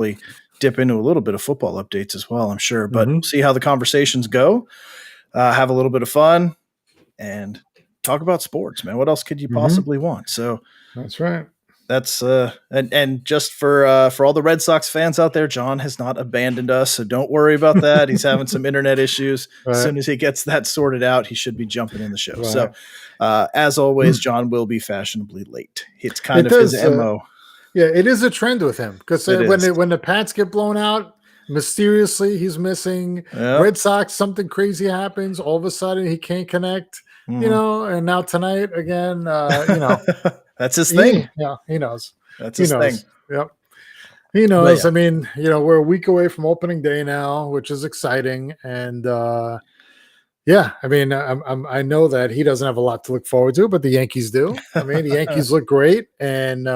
probably dip into a little bit of football updates as well, I'm sure. But Mhm. we'll see how the conversations go. Have a little bit of fun and talk about sports, man. What else could you possibly want? So That's right. that's and just for all the Red Sox fans out there, John has not abandoned us, so don't worry about that. He's having some internet issues. Right. As soon as he gets that sorted out, he should be jumping in the show. Right. So, as always, John will be fashionably late. It's kind It of his does, MO. Yeah, it is a trend with him because It is. when the Pats get blown out, mysteriously he's missing. Yep. Red Sox, something crazy happens. All of a sudden he can't connect. Mhm. You know, and now tonight again, you know, That's his thing. he knows. That's He his knows. thing. Yep. He knows. yeah. I mean, you know, we're a week away from opening day now, which is exciting. And yeah, I mean, I know that he doesn't have a lot to look forward to, but the Yankees do. I mean, the Yankees look great, and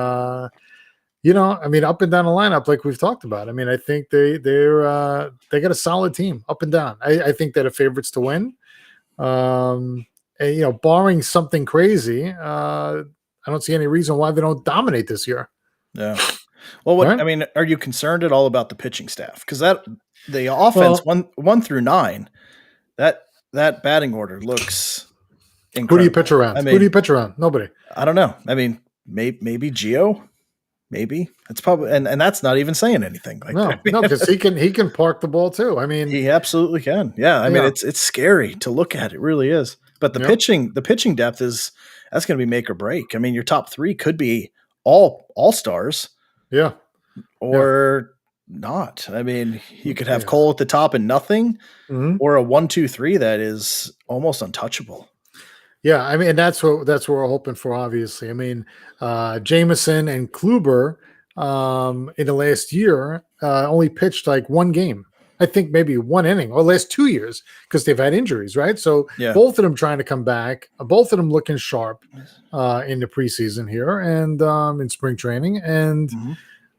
you know, I mean, up and down the lineup, like we've talked about. I mean, I think they got a solid team up and down. I think they're the favorites to win. And, you know, barring something crazy, I don't see any reason why they don't dominate this year. Yeah. Well, what Right? I mean, are you concerned at all about the pitching staff? Because the offense 1 through 9, that batting order looks incredible. Who do you pitch around? I mean, Who do you pitch around? Nobody. I don't know. I mean, maybe Gio. Maybe it's probably, and that's not even saying anything. Like No, because he can park the ball too. I mean, he absolutely can. Yeah, I mean, it's scary to look at. It really is. But the pitching depth that's going to be make or break. I mean, your top 3 could be all stars. Yeah. Or not. I mean, you could have Cole at the top and nothing, or a 1, 2, 3 that is almost untouchable. Yeah, I mean, and that's what we're hoping for. Obviously, I mean, Jameson and Kluber in the last year only pitched like one game. I think maybe one inning, or last 2 years, because they've had injuries, right? So both of them trying to come back, both of them looking sharp in the preseason here and in spring training, and.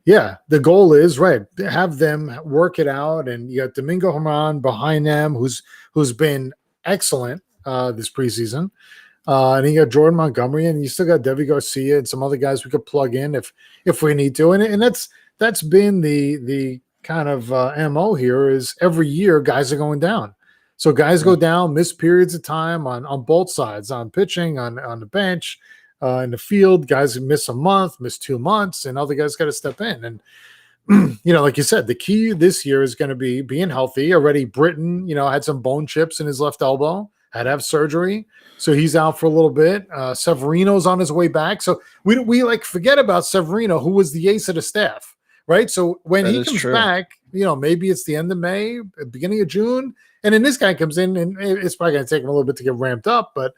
Yeah, the goal is have them work it out, and you got Domingo Herman behind them, who's been excellent this preseason, and you got Jordan Montgomery, and you still got Devi Garcia and some other guys we could plug in if we need to, and that's been the kind of MO here is every year guys are going down, so guys go down, miss periods of time on both sides, on pitching, on the bench. In the field, guys miss a month, miss 2 months, and other guys got to step in. And, you know, like you said, the key this year is going to be being healthy. Already Britton, you know, had some bone chips in his left elbow, had to have surgery. So he's out for a little bit. Severino's on his way back. So we like forget about Severino, who was the ace of the staff, right? So when he comes back, you know, maybe it's the end of May, beginning of June. And then this guy comes in, and it's probably going to take him a little bit to get ramped up. But,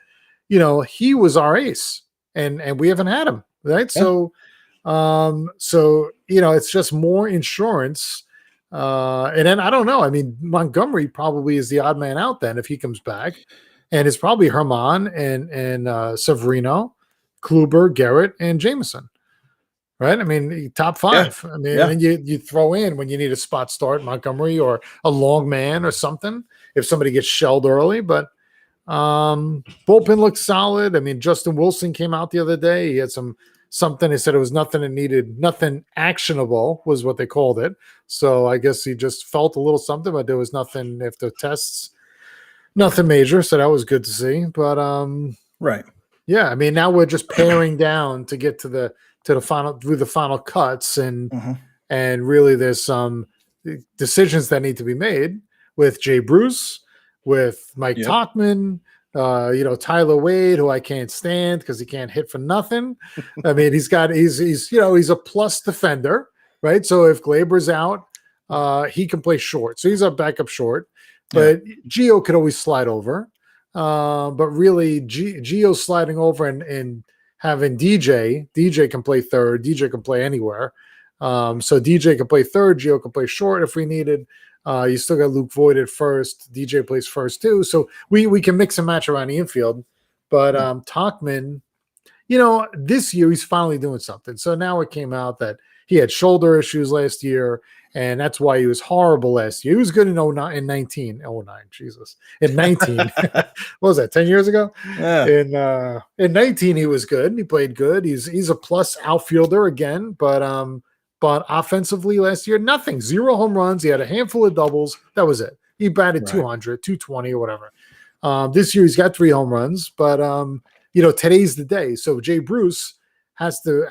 you know, he was our ace. And we haven't had him, right? Yeah. So you know, it's just more insurance. And then I don't know. I mean, Montgomery probably is the odd man out then if he comes back, and it's probably Herman and Severino, Kluber, Garrett, and Jameson, right? I mean, top 5. Yeah. I mean, and you throw in when you need a spot start Montgomery or a long man or something if somebody gets shelled early, but. Bullpen looks solid. I mean, Justin Wilson came out the other day. He had something. He said it was nothing that needed, nothing actionable was what they called it. So I guess he just felt a little something, but there was nothing after tests, nothing major. So that was good to see. But right. Yeah, I mean, now we're just paring down to get to the final cuts, and really there's some decisions that need to be made with Jay Bruce, with Mike Tauchman, you know, Tyler Wade, who I can't stand because he can't hit for nothing. I mean, he's you know, he's a plus defender, right? So if Glaber's out, he can play short. So he's a backup short, but Gio could always slide over. But really Gio's sliding over and having DJ can play third. DJ can play anywhere. So DJ can play third. Gio can play short if we needed. You still got Luke Voigt at first. DJ plays first too. So we can mix and match around the infield. But Tauchman, you know, this year he's finally doing something. So now it came out that he had shoulder issues last year, and that's why he was horrible last year. He was good in 19. Jesus. In 19. What was that, 10 years ago? In 19, he was good. He played good. He's a plus outfielder again, but But offensively last year, nothing. 0 home runs. He had a handful of doubles. That was it. He batted Right. 200, 220 or whatever. This year he's got 3 home runs, but today's the day. So Jay Bruce has to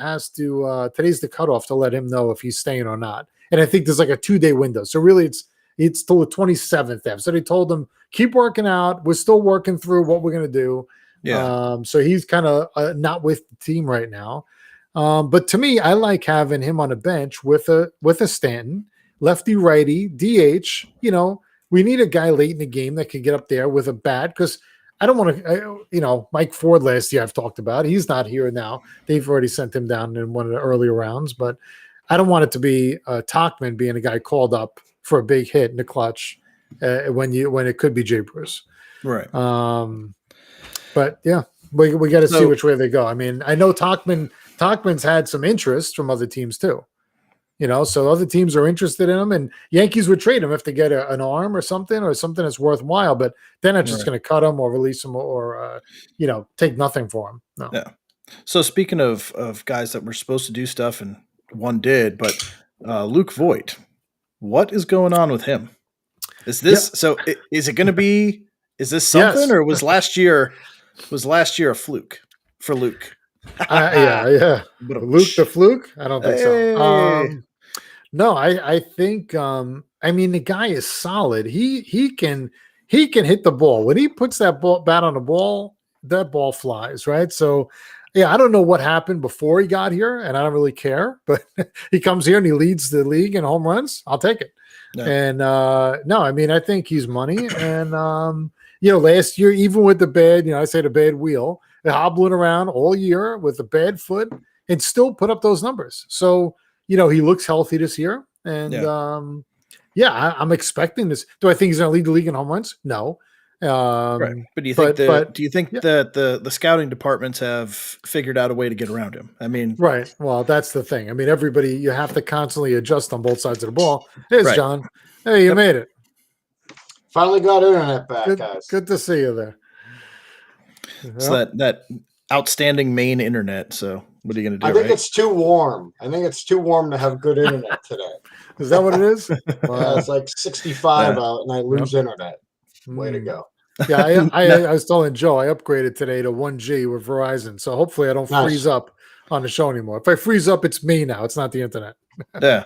today's the cutoff to let him know if he's staying or not. And I think there's like a 2-day window. So really it's till the 27th. So they told him, keep working out. We're still working through what we're going to do. Yeah. So he's kind of not with the team right now. But to me, I like having him on a bench with a Stanton, lefty righty, DH. We need a guy late in the game that can get up there with a bat, because I don't want to, Mike Ford last year I've talked about. He's not here now. They've already sent him down in one of the earlier rounds, but I don't want it to be Tauchman being a guy called up for a big hit in the clutch when it could be Jay Bruce. Right. But yeah, we got to see which way they go. I mean, I know Tauchman's had some interest from other teams too. So other teams are interested in him, and Yankees would trade him if they get an arm or something that's worthwhile. But they're not just going to cut him or release him or take nothing for him. No. Yeah. So speaking of guys that were supposed to do stuff and one did, but Luke Voigt, what is going on with him? Is this so? Is it going to be? Is this something, or was last year a fluke for Luke? Yeah. Luke the fluke? I don't think so. No, I think the guy is solid. He can hit the ball. When he puts that bat on the ball, that ball flies, right? So yeah, I don't know what happened before he got here, and I don't really care, but he comes here and he leads the league in home runs. I'll take it. No. And I think he's money. And last year, even with the bad, I say the bad wheel, hobbling around all year with a bad foot and still put up those numbers. So, he looks healthy this year. And I'm expecting this. Do I think he's going to lead the league in home runs? No. Right. But do you think that the scouting departments have figured out a way to get around him? I mean, right. Well, that's the thing. I mean, everybody, you have to constantly adjust on both sides of the ball. Here's John. Hey, you made it. Finally got internet back, guys. Good to see you there. So that outstanding main internet. So what are you going to do? I think it's too warm. I think it's too warm to have good internet today. Is that what it is? It's like 65 out, and I lose internet. Way to go. Yeah, I was telling Joe I upgraded today to 1G with Verizon, so hopefully I don't freeze up on the show anymore. If I freeze up, it's me now. It's not the internet. Yeah,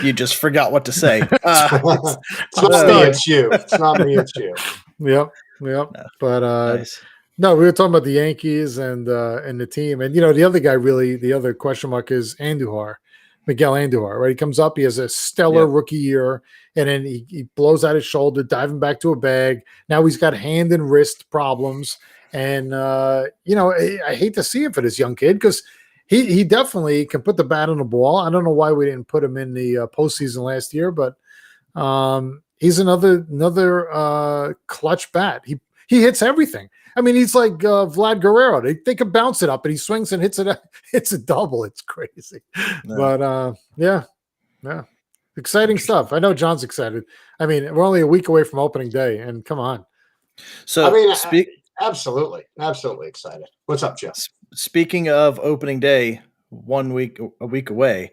you just forgot what to say. It's not me, it's you. It's not me, it's you. Yep. No. But nice. No, we were talking about the Yankees and the team, and the other guy, really, the other question mark is Miguel Andujar. Right, he comes up, he has a stellar rookie year, and then he blows out his shoulder, diving back to a bag. Now he's got hand and wrist problems, and I hate to see it for this young kid, because he definitely can put the bat on the ball. I don't know why we didn't put him in the postseason last year, but he's another clutch bat. He hits everything. I mean, he's like Vlad Guerrero. They can bounce it up, and he swings and hits a double. It's crazy. No. But yeah. Exciting stuff. I know John's excited. I mean, we're only a week away from opening day, and come on. So absolutely excited. What's up, Jeff? Speaking of opening day, a week away,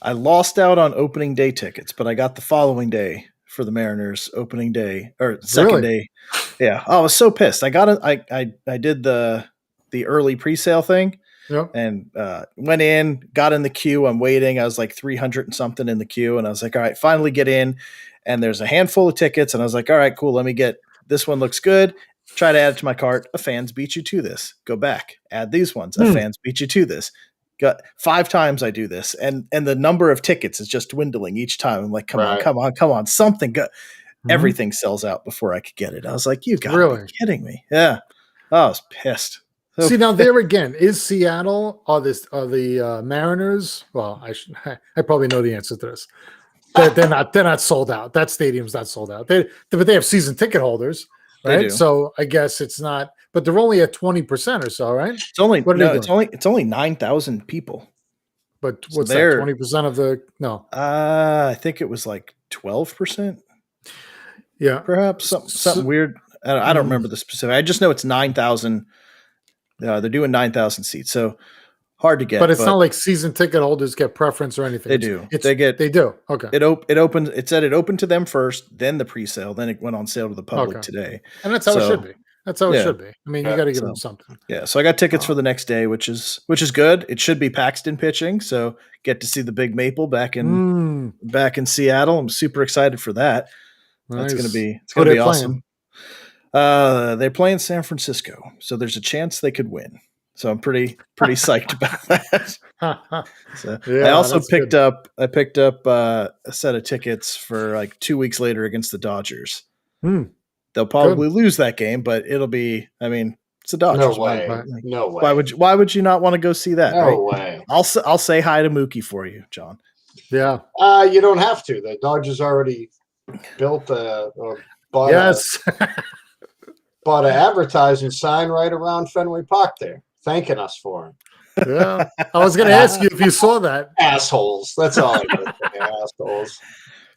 I lost out on opening day tickets, but I got the following day for the Mariners opening day or second day. Yeah. Oh, I was so pissed. I did the early pre-sale thing. Yep. And went in, got in the queue. I'm waiting. I was like 300 and something in the queue. And I was like, all right, finally get in. And there's a handful of tickets. And I was like, all right, cool. Let me get this one. Looks good. Try to add it to my cart. A fans beat you to this. Go back. Add these ones. A fans beat you to this. Got 5 times I do this. And the number of tickets is just dwindling each time. I'm like, come on. Something good. Everything sells out before I could get it. I was like, you gotta be kidding me. Yeah. I was pissed. So see, now there again, is Seattle are the Mariners? Well, I probably know the answer to this. They're not sold out. That stadium's not sold out. But they have season ticket holders, right? So I guess it's not. But they're only at 20% or so, right? It's only it's only 9,000 people. But what's that? 20% of the no? I think it was like 12%. Yeah, perhaps something weird. I don't remember the specific. I just know it's 9,000. They're doing 9,000 seats. So hard to get. But it's not like season ticket holders get preference or anything. They do. They do. Okay. It opened. It said it opened to them first, then the pre-sale, then it went on sale to the public today. And that's how it should be. That's how it should be. I mean, you got to give them something. Yeah. So I got tickets for the next day, which is good. It should be Paxton pitching, so get to see the big maple back in Seattle. I'm super excited for that. Nice. It's gonna be awesome. They're playing San Francisco, so there's a chance they could win. So I'm pretty psyched about that. So I also picked up a set of tickets for like 2 weeks later against the Dodgers. They'll probably lose that game, but it'll be. I mean, it's the Dodgers. No way. No way. Why would you not want to go see that? No way. I'll say hi to Mookie for you, John. Yeah. You don't have to. The Dodgers already built or bought bought an advertising sign right around Fenway Park there, thanking us for him. Yeah. I was going to ask you if you saw that. Assholes. That's all I got to say. Assholes.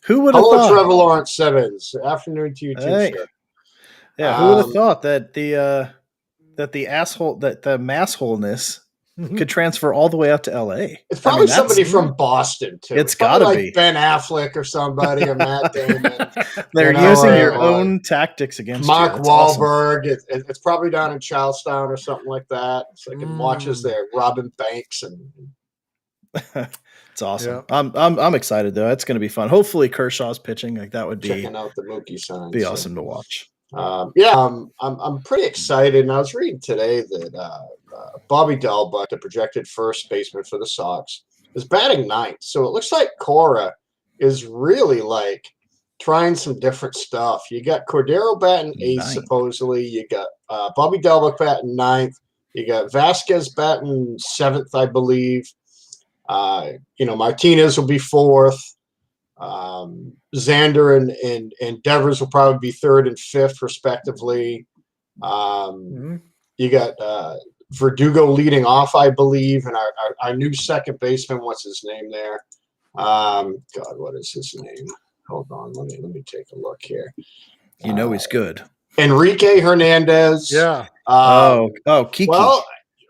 Who would have thought? Hello, Trevor Lawrence Simmons. Afternoon to you too, sir. Yeah, who would have thought that the massholeness could transfer all the way out to LA? It's probably somebody from Boston too. It's got to be Ben Affleck or somebody or Matt Damon. They're using your own tactics against Mark you. Wahlberg. Awesome. It's probably down in Charlestown or something like that. So I can watch as they're robbing banks and. It's awesome. Yeah. I'm excited though. It's going to be fun. Hopefully Kershaw's pitching. Like that would be checking out the Mookie signs. Be awesome to watch. I'm pretty excited. And I was reading today that Bobby Dalbec, the projected first baseman for the Sox, is batting ninth. So it looks like Cora is really like trying some different stuff. You got Cordero batting eighth, supposedly. You got Bobby Dalbec batting ninth. You got Vasquez batting seventh, I believe. Martinez will be fourth. Xander and Devers will probably be third and fifth, respectively. You got Verdugo leading off, I believe, and our new second baseman. What's his name there? What is his name? Hold on, let me take a look here. He's good. Enrique Hernandez. Yeah. Kiki. Well,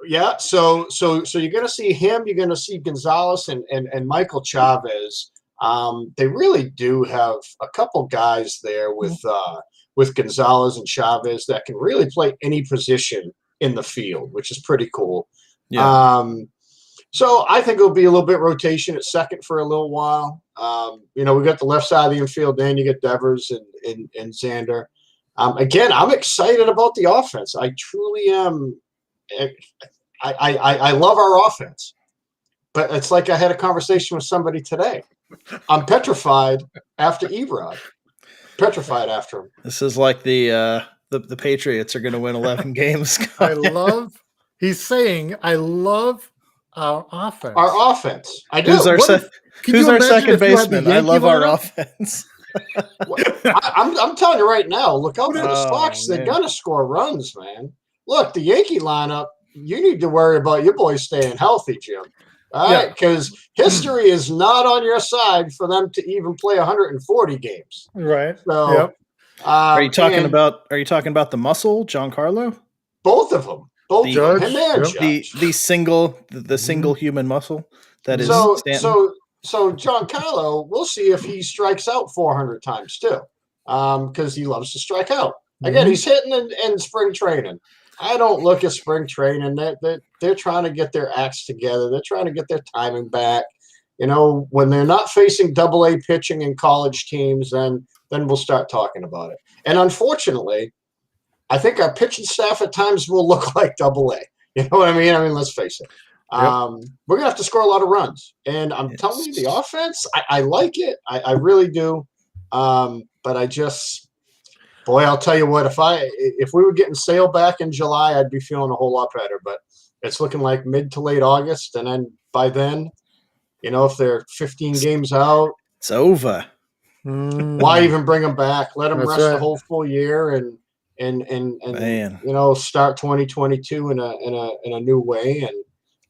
yeah. So you're going to see him. You're going to see Gonzalez and Michael Chavez. They really do have a couple guys there with Gonzalez and Chavez that can really play any position in the field, which is pretty cool. Yeah. So I think it'll be a little bit rotation at second for a little while. We got the left side of the infield, then you get Devers and Xander. Again, I'm excited about the offense. I truly am. I love our offense, but it's like I had a conversation with somebody today. I'm petrified after Erod. Petrified after him. This is like the Patriots are going to win 11 games. He's saying, I love our offense. Our offense. I do. Who's our second baseman? I love our offense. I'm telling you right now, look out for the Sox. They're going to score runs, man. Look, the Yankee lineup, you need to worry about your boys staying healthy, Jim. All right, because history is not on your side for them to even play 140 games. Right. So, are you talking about the muscle, Giancarlo? Both of them. Both him and Judge. The single human muscle that is Stanton. So Giancarlo, we'll see if he strikes out 400 times too, because he loves to strike out. Again, he's hitting in spring training. I don't look at spring training. They're trying to get their acts together. They're trying to get their timing back. When they're not facing AA pitching in college teams, then we'll start talking about it. And unfortunately, I think our pitching staff at times will look like AA. You know what I mean? Let's face it. Yep. We're gonna have to score a lot of runs. And I'm telling you, the offense, I like it. I really do. But I just. Boy, I'll tell you what, if we were getting Sale back in July, I'd be feeling a whole lot better. But it's looking like mid to late August. And then by then, if they're 15 games out, it's over. Why even bring them back? Let them rest the whole full year and start 2022 in a new way.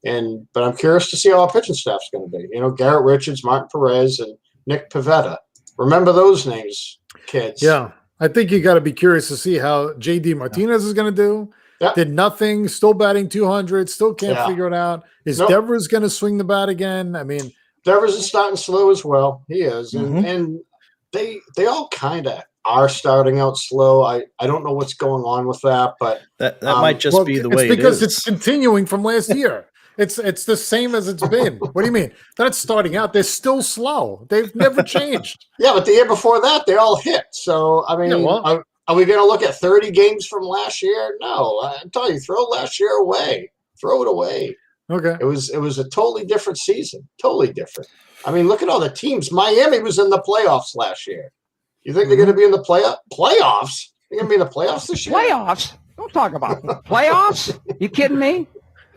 But I'm curious to see how our pitching staff's going to be. Garrett Richards, Martin Perez, and Nick Pivetta. Remember those names, kids. Yeah. I think you got to be curious to see how J.D. Martinez is going to do. Yep. Did nothing. Still batting 200. Still can't Yeah. figure it out. Is Nope. Devers going to swing the bat again? I mean, Devers is starting slow as well. He is, Mhm. and they all kind of are starting out slow. I don't know what's going on with that, but That might just be the way it's because it it's is. continuing from last year. It's the same as it's been. What do you mean? They're not starting out. They're still slow. They've never changed. yeah, but the year before that, they all hit. So I mean, Yeah, well- are we going to look at 30 games from last year? No, I'm telling you, throw last year away. Throw it away. Okay. It was a totally different season. Totally different. I mean, look at all the teams. Miami was in the playoffs last year. You think they're going to be in the playoffs? They're going to be in the playoffs this year? Playoffs? Don't talk about playoffs. You kidding me?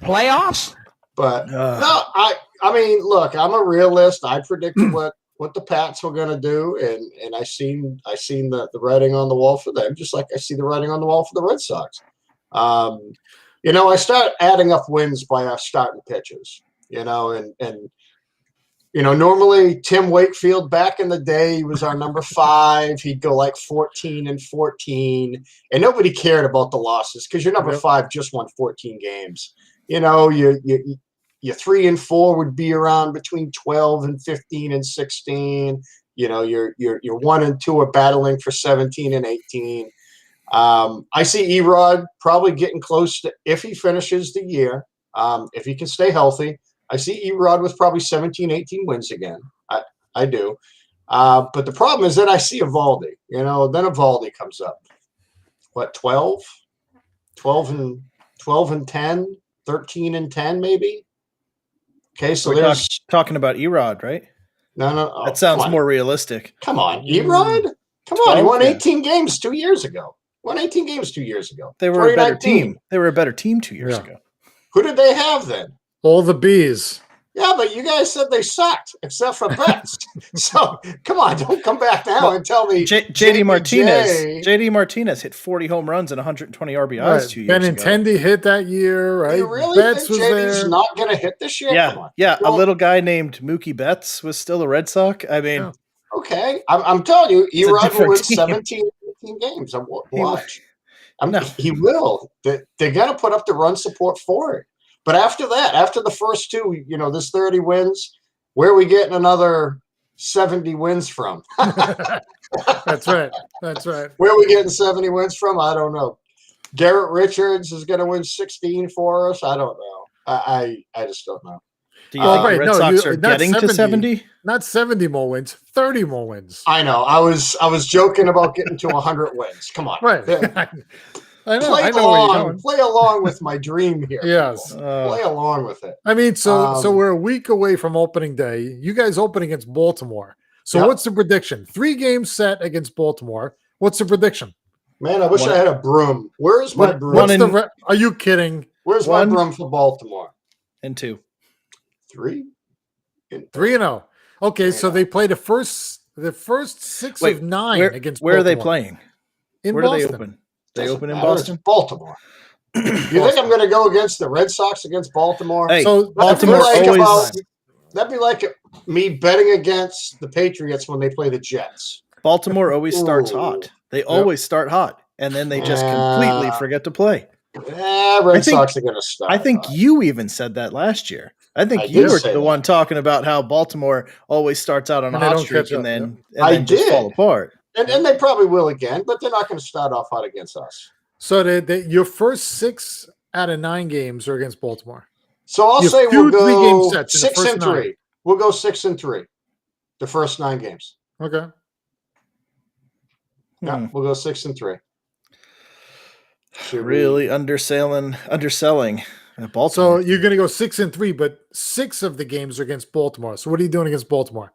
Playoffs? But no, I mean, look, I'm a realist. I predicted what the Pats were going to do, and I seen the writing on the wall for them, just like I see the writing on the wall for the Red Sox. I start adding up wins by our starting pitchers. And normally Tim Wakefield back in the day, he was our number 5. He'd go like 14-14, and nobody cared about the losses because your number 5 just won 14 games. Your 3 and 4 would be around between 12 and 15 and 16. Your 1 and 2 are battling for 17 and 18. I see Erod probably getting close to, if he finishes the year, if he can stay healthy. I see Erod with probably 17, 18 wins again. I do. But the problem is that I see Evaldi. Then Evaldi comes up. What, 12? 12 and 10? 13 and 10 maybe? Okay, so We're there's talking about Erod, right? no. That sounds more realistic. Come on, Erod. Come on, he won 18 games 2 years ago. They were a better team. They were a better team 2 years ago. Who did they have then? All the bees. Yeah, but you guys said they sucked, except for Betts. So come on, don't come back now and tell me JD Martinez hit 40 home runs and 120 RBIs 2 years ago. Benintendi hit that year, right? You really Betts think JD's not going to hit this year? Yeah, Come on. yeah. A little guy named Mookie Betts was still a Red Sox. I mean, okay, I'm telling you, Erod will win team. 17, 18 games. Watch. He will. They're going to put up the run support for it. But after that, after the first 2, this 30 wins, where are we getting another 70 wins from? That's right. Where are we getting 70 wins from? I don't know. Garrett Richards is going to win 16 for us. I don't know. I just don't know. Do you think the Red Sox are getting to 70? Not 70 more wins, 30 more wins. I know. I was joking about getting to 100 wins. Come on. Right. I know. Play along with my dream here. Yes. Play along with it. I mean, so we're a week away from opening day. You guys open against Baltimore. So what's the prediction? 3 games set against Baltimore. What's the prediction? Man, I wish I had a broom. Where's my broom? Are you kidding? Where's my broom for Baltimore? And 2. 3? 3-0. Okay, so they play the first 6 of 9 against Baltimore. Where are they playing? In Where Boston. do they open? They open in Boston? It's Baltimore. You think I'm going to go against the Red Sox against Baltimore? Hey, so Baltimore that'd be like me betting against the Patriots when they play the Jets. Baltimore always starts hot. They always start hot, and then they just completely forget to play. Red Sox are going to start. I think you even said that last year. I think you were the one talking about how Baltimore always starts out on a hot streak and then just fall apart. And they probably will again, but they're not going to start off hot against us. So your first 6 out of 9 games are against Baltimore. So I'll say we'll go 6-3. 9. We'll go 6-3. The first 9 games. Okay. Yeah, we'll go 6-3. Really underselling Baltimore. So you're going to go 6-3, but 6 of the games are against Baltimore. So what are you doing against Baltimore?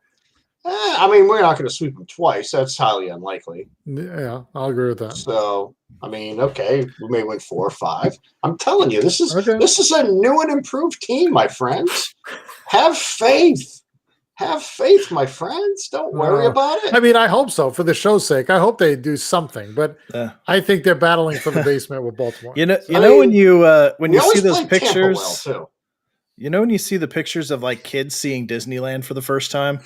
I mean, we're not going to sweep them twice. That's highly unlikely. Yeah, I'll agree with that. So, I mean, okay, we may win 4 or 5. I'm telling you, this is a new and improved team, my friends. Have faith. Have faith, my friends. Don't worry about it. I mean, I hope so. For the show's sake, I hope they do something. But I think they're battling for the basement with Baltimore. When you see those pictures. When you see the pictures of like kids seeing Disneyland for the first time,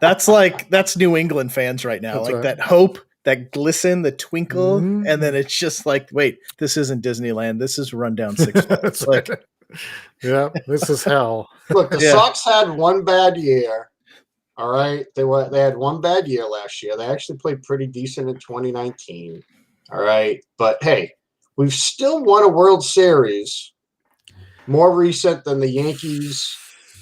that's New England fans right now. That's that hope that glisten, the twinkle, Mhm. and then it's just like, wait, this isn't Disneyland. This is rundown Six Flags. That's Like, right. Yeah, this is hell. Look, the Yeah. Sox had one bad year. All right, they had one bad year last year. They actually played pretty decent in 2019. All right, but hey, we've still won a World Series, more recent than the Yankees,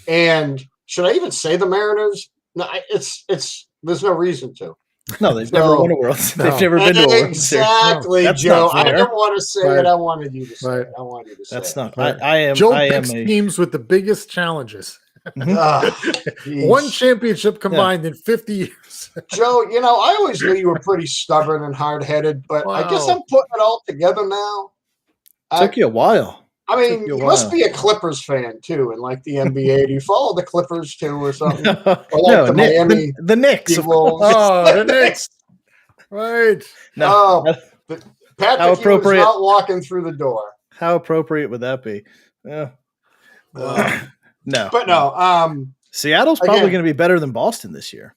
and should I even say the Mariners? No, it's there's no reason to. no, they've So- never won a World. No. They've never been to a World Series. Exactly, No, that's Joe. not I fair. didn't want to say Right. it. I wanted you to say Right. it. I wanted you to say That's it. not. Right. I am. Joe I am picks a. teams with the biggest challenges. Ugh, geez. One championship combined in 50 years. Joe, I always knew you were pretty stubborn and hard-headed, but I guess Wow. I'm putting it all together now. Took you a while. I mean, took you a you must while. be a Clippers fan too, and like the NBA. Do you follow the Clippers too, or something? No, Or the Miami the Knicks. Wolves. Oh, the Knicks. Right. No, Oh, Patrick How Ewing is appropriate. not walking through the door. how appropriate would that be? Yeah. No, But no, Seattle's probably Again. going to be better than Boston this year.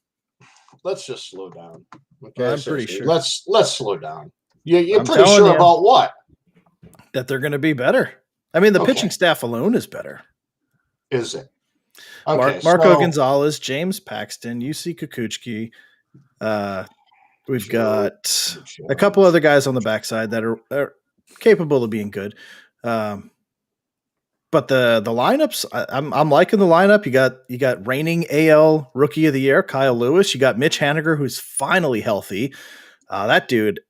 let's just slow down. Okay, I'm pretty seriously. sure. Let's slow down. You're I'm pretty telling sure you. about what? That they're going to be better. I mean, the Okay. pitching staff alone is better. Is it? Okay, Marco so- Gonzalez, James Paxton, UC Kukuchki. We've got a couple other guys on the backside that are capable of being good. But the lineups, I'm liking the lineup. You got reigning AL Rookie of the Year Kyle Lewis. You got Mitch Haniger, who's finally healthy. That dude,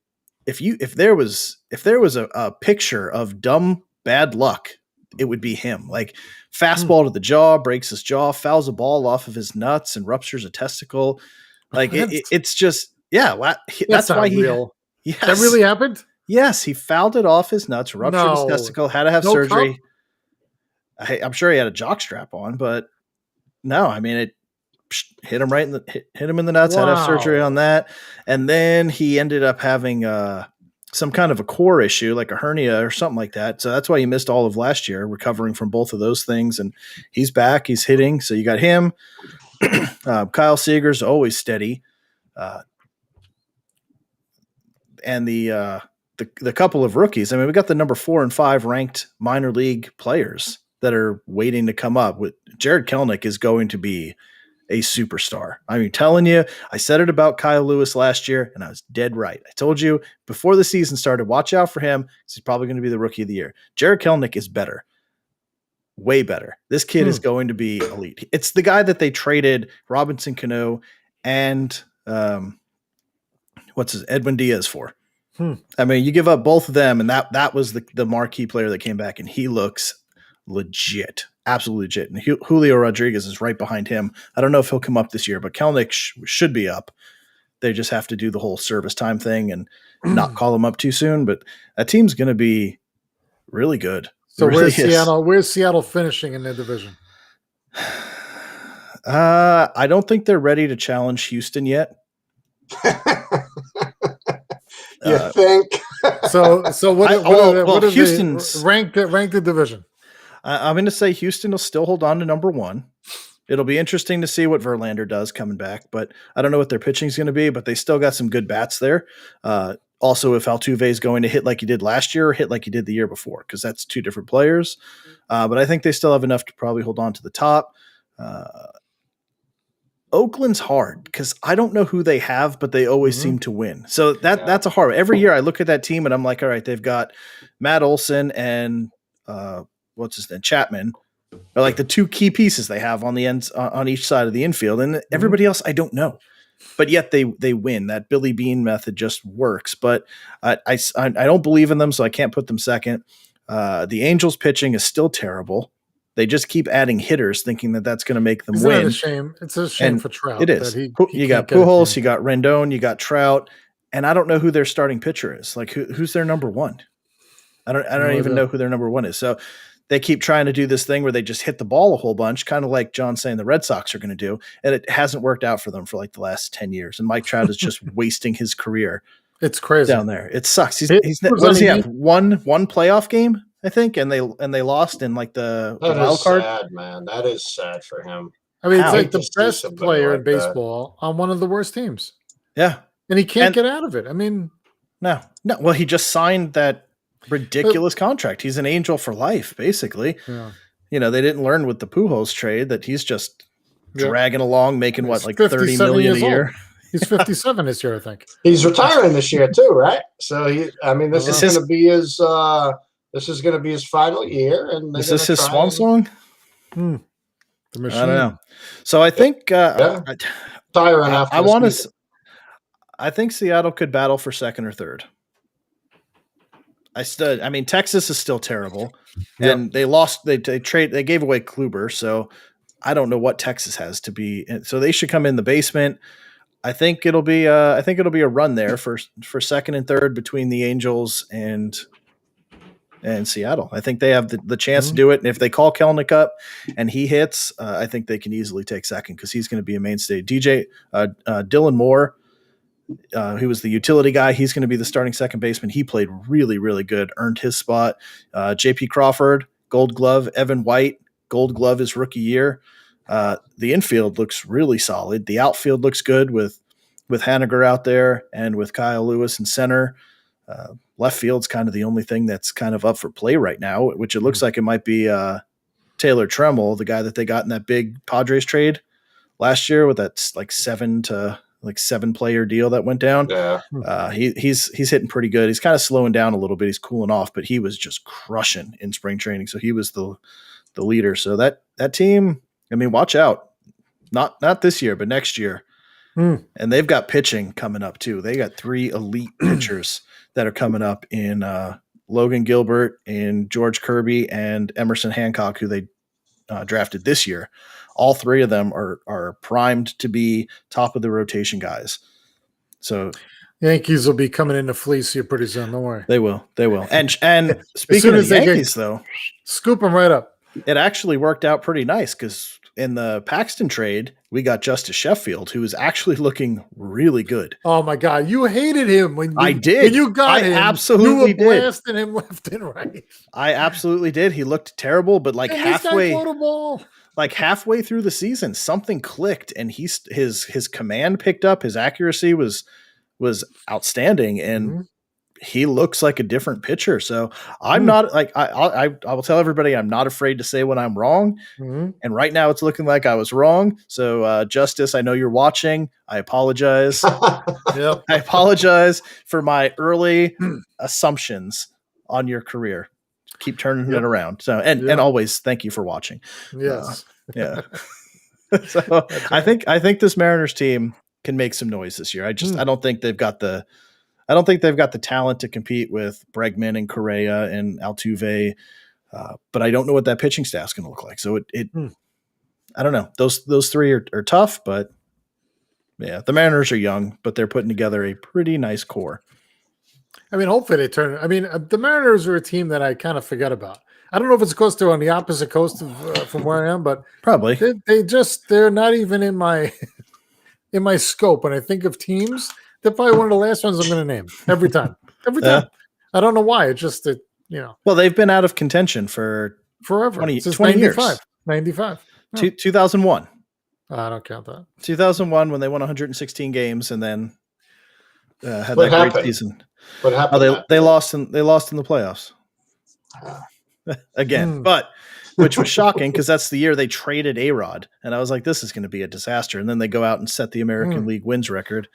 if there was a picture of dumb bad luck, it would be him. Like fastball to the jaw, breaks his jaw, fouls a ball off of his nuts, and ruptures a testicle. Like it's just that's why not he. real. Yes, That really happened? yes, he fouled it off his nuts, ruptured his No. testicle, had to have No surgery. I'm sure he had a jock strap on, but no, I mean it hit him right in hit him in the nuts. Had to have surgery Wow. on that, and then he ended up having some kind of a core issue, like a hernia or something like that. So that's why he missed all of last year, recovering from both of those things. And he's back. He's hitting. So you got him. Kyle Seager's always steady, and the couple of rookies. I mean, we got the number 4 and 5 ranked minor league players that are waiting to come up. With Jared Kelenic is going to be a superstar. I mean, telling you, I said it about Kyle Lewis last year, and I was dead right. I told you before the season started, watch out for him. He's probably going to be the Rookie of the Year. Jared Kelenic is better. Way better. This kid is going to be elite. It's the guy that they traded Robinson Cano and Edwin Diaz for. I mean, you give up both of them, and that was the marquee player that came back, and he looks legit, absolutely legit. And Julio Rodriguez is right behind him. I don't know if he'll come up this year, but Kelenic should be up. They just have to do the whole service time thing and not call him up too soon. But that team's going to be really good. So really where's is. Seattle? Where's Seattle finishing in their division? I don't think they're ready to challenge Houston yet. You think? So what are Houston's rank the division? I'm going to say Houston will still hold on to number 1. It'll be interesting to see what Verlander does coming back, but I don't know what their pitching is going to be, but they still got some good bats there. Also, if Altuve is going to hit like he did last year or hit like he did the year before, because that's 2 different players. But I think they still have enough to probably hold on to the top. Oakland's hard because I don't know who they have, but they always seem to win. So that's a hard. Every year I look at that team and I'm like, all right, they've got Matt Olson and what's his name, Chapman, are like the 2 key pieces they have on the ends on each side of the infield, and everybody else I don't know. But yet they win. That Billy Bean method just works. But I don't believe in them, so I can't put them second. The Angels pitching is still terrible. They just keep adding hitters, thinking that that's going to make them Isn't win. that a shame? It's a shame for Trout. It is. That You got Pujols, you got Rendon, you got Trout, and I don't know who their starting pitcher is. Like who's their number 1? I don't even know who their number 1 is. So they keep trying to do this thing where they just hit the ball a whole bunch, kind of like John's saying the Red Sox are going to do, and it hasn't worked out for them for like the last 10 years. And Mike Trout is just wasting his career. It's crazy down there. It sucks. What does he have? One playoff game, I think, and they lost in like the wild card. Sad, man. That is sad for him. I mean, it's How? like the Just do best something player like in that. baseball on one of the worst teams. Yeah, and he can't get out of it. I mean, no. Well, he just signed that ridiculous contract. He's an Angel for life, basically. Yeah. You know, they didn't learn with the Pujols trade that he's just dragging along, making He's like $30 million a year. He's 57 this year, I think. He's retiring this year too, right? So this is going to be his. This is going to be his final year, and is this his swan song? The machine. I don't know. So I think I think Seattle could battle for second or third. I mean, Texas is still terrible, and they lost. They gave away Kluber, so I don't know what Texas has to be. So they should come in the basement. I think it'll be a run there for second and third between the Angels and Seattle. I think they have the chance to do it. And if they call Kelnick up and he hits, I think they can easily take second because he's going to be a mainstay. Dylan Moore, who was the utility guy, he's going to be the starting second baseman. He played really, really good, earned his spot. J.P. Crawford, Gold Glove. Evan White, Gold Glove his rookie year. The infield looks really solid. The outfield looks good with Haniger out there and with Kyle Lewis in center. Left field's kind of the only thing that's kind of up for play right now, which it looks like it might be Taylor Tremmel, the guy that they got in that big Padres trade last year with that like 7 player deal that went down. Yeah. He's hitting pretty good. He's kind of slowing down a little bit. He's cooling off, but he was just crushing in spring training. So he was the leader. So that team, I mean, watch out. Not this year, but next year. And they've got pitching coming up too. They got 3 elite pitchers that are coming up in Logan Gilbert, in George Kirby, and Emerson Hancock, who they drafted this year. All 3 of them are primed to be top of the rotation guys. So Yankees will be coming in to fleece you pretty soon. Don't worry. They will. And speaking of the Yankees, though, scoop them right up. It actually worked out pretty nice because in the Paxton trade, we got Justice Sheffield, who is actually looking really good. Oh my God, you hated him when I did. When you got him, absolutely you were blasting him left and right. I absolutely did. He looked terrible, but like halfway through the season, something clicked, and his command picked up. His accuracy was outstanding, and he looks like a different pitcher. So I'm not like, I will tell everybody, I'm not afraid to say when I'm wrong. And right now it's looking like I was wrong. So Justice, I know you're watching. I apologize. I apologize for my early assumptions on your career. Keep turning it around. So, and always thank you for watching. Yes. So right. I think this Mariners team can make some noise this year. I don't think they've got the talent to compete with Bregman and Correa and Altuve, but I don't know what that pitching staff's going to look like. So I don't know. Those 3 are tough, but yeah, the Mariners are young, but they're putting together a pretty nice core. I mean, hopefully they turn. I mean, the Mariners are a team that I kind of forget about. I don't know if it's because they're on the opposite coast of, from where I am, but probably they're not even in my scope. When I think of teams, they're probably one of the last ones I'm going to name every time. I don't know why. It's just that, Well, they've been out of contention for forever. 20 95. years. 95. 2001. I don't count that. 2001 when they won 116 games and then had what that happened? great season. What happened? They lost in the playoffs again, but which was shocking because that's the year they traded A-Rod, and I was like, this is going to be a disaster. And then they go out and set the American League wins record,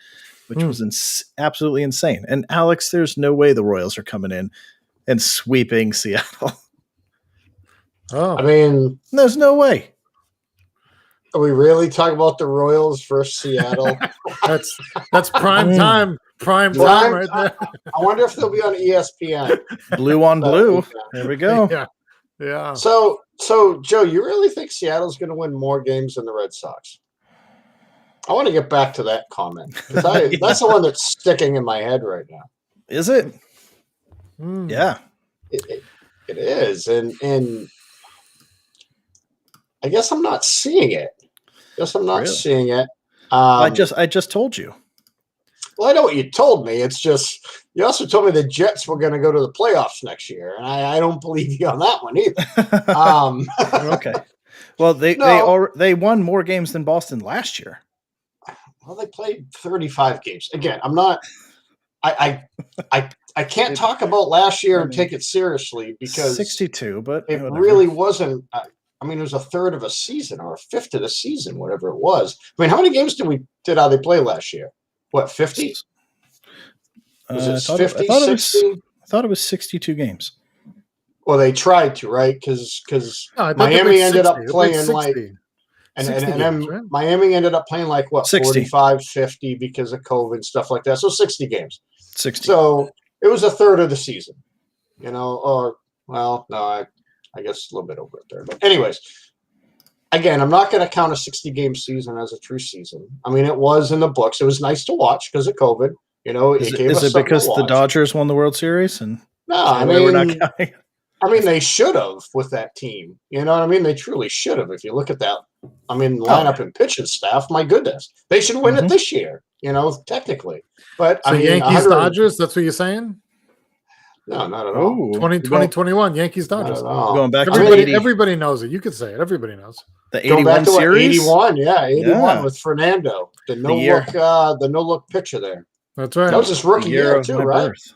which was absolutely insane. And Alex, there's no way the Royals are coming in and sweeping Seattle. I mean, there's no way. Are we really talking about the Royals versus Seattle? that's prime time. Prime time right there. I wonder if they'll be on ESPN. Blue on blue. There we go. Yeah. So Joe, you really think Seattle's going to win more games than the Red Sox? I want to get back to that comment. That's the one that's sticking in my head right now. Is it? Yeah. It is. And I guess I'm not seeing it. Seeing it. I just told you. Well, I know what you told me. It's just you also told me the Jets were going to go to the playoffs next year, and I don't believe you on that one either. Okay. Well, they won more games than Boston last year. Well, they played 35 games. Again, I'm not. I can't talk about last year and take it seriously because 62, but it whatever. really wasn't. I mean, it was a third of a season or a fifth of the season, whatever it was. I mean, how many games did they play last year? What, 50? Was it 50, 60? I thought it was 62 games. Well, they tried to, right? Because No, Miami ended up playing 60. like, and games, then right? Miami ended up playing like, what, 60. 45, 50 because of COVID and stuff like that. So 60 games. 60. So it was a third of the season, or, well, no, I guess a little bit over a third. But anyways, again, I'm not going to count a 60-game season as a true season. I mean, it was in the books. It was nice to watch because of COVID. Is it because the Dodgers won the World Series? And no, I mean, we're not counting. I mean, they should have with that team. You know what I mean? They truly should have. If you look at that, I mean, lineup and pitching staff, my goodness. They should win it this year, technically. But so I mean, Yankees, Dodgers, that's what you're saying? No, not at all. 2021, Yankees, Dodgers. Going back everybody knows it. You could say it. Everybody knows. The 81 series? 81, yeah, 81 with Fernando. The no-look pitcher there. That's right. That was his rookie year too, right? Birth.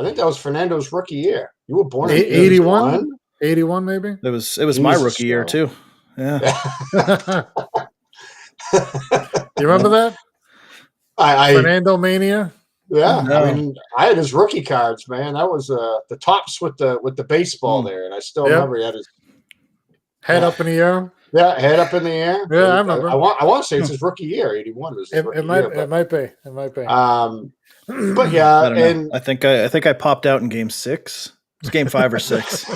I think that was Fernando's rookie year. You were born in 81? 81 maybe? It was my rookie year too. Yeah. You remember that? Fernando Mania? Yeah. No. I mean, I had his rookie cards, man. That was the tops with the baseball there, and I still remember he had his head up in the air. Yeah, head up in the air. Yeah, I remember. I want to say it's his rookie year. 81 was his rookie year. It might be. It might be. But yeah, I don't know. I think I popped out in game 6. It's game 5 or 6.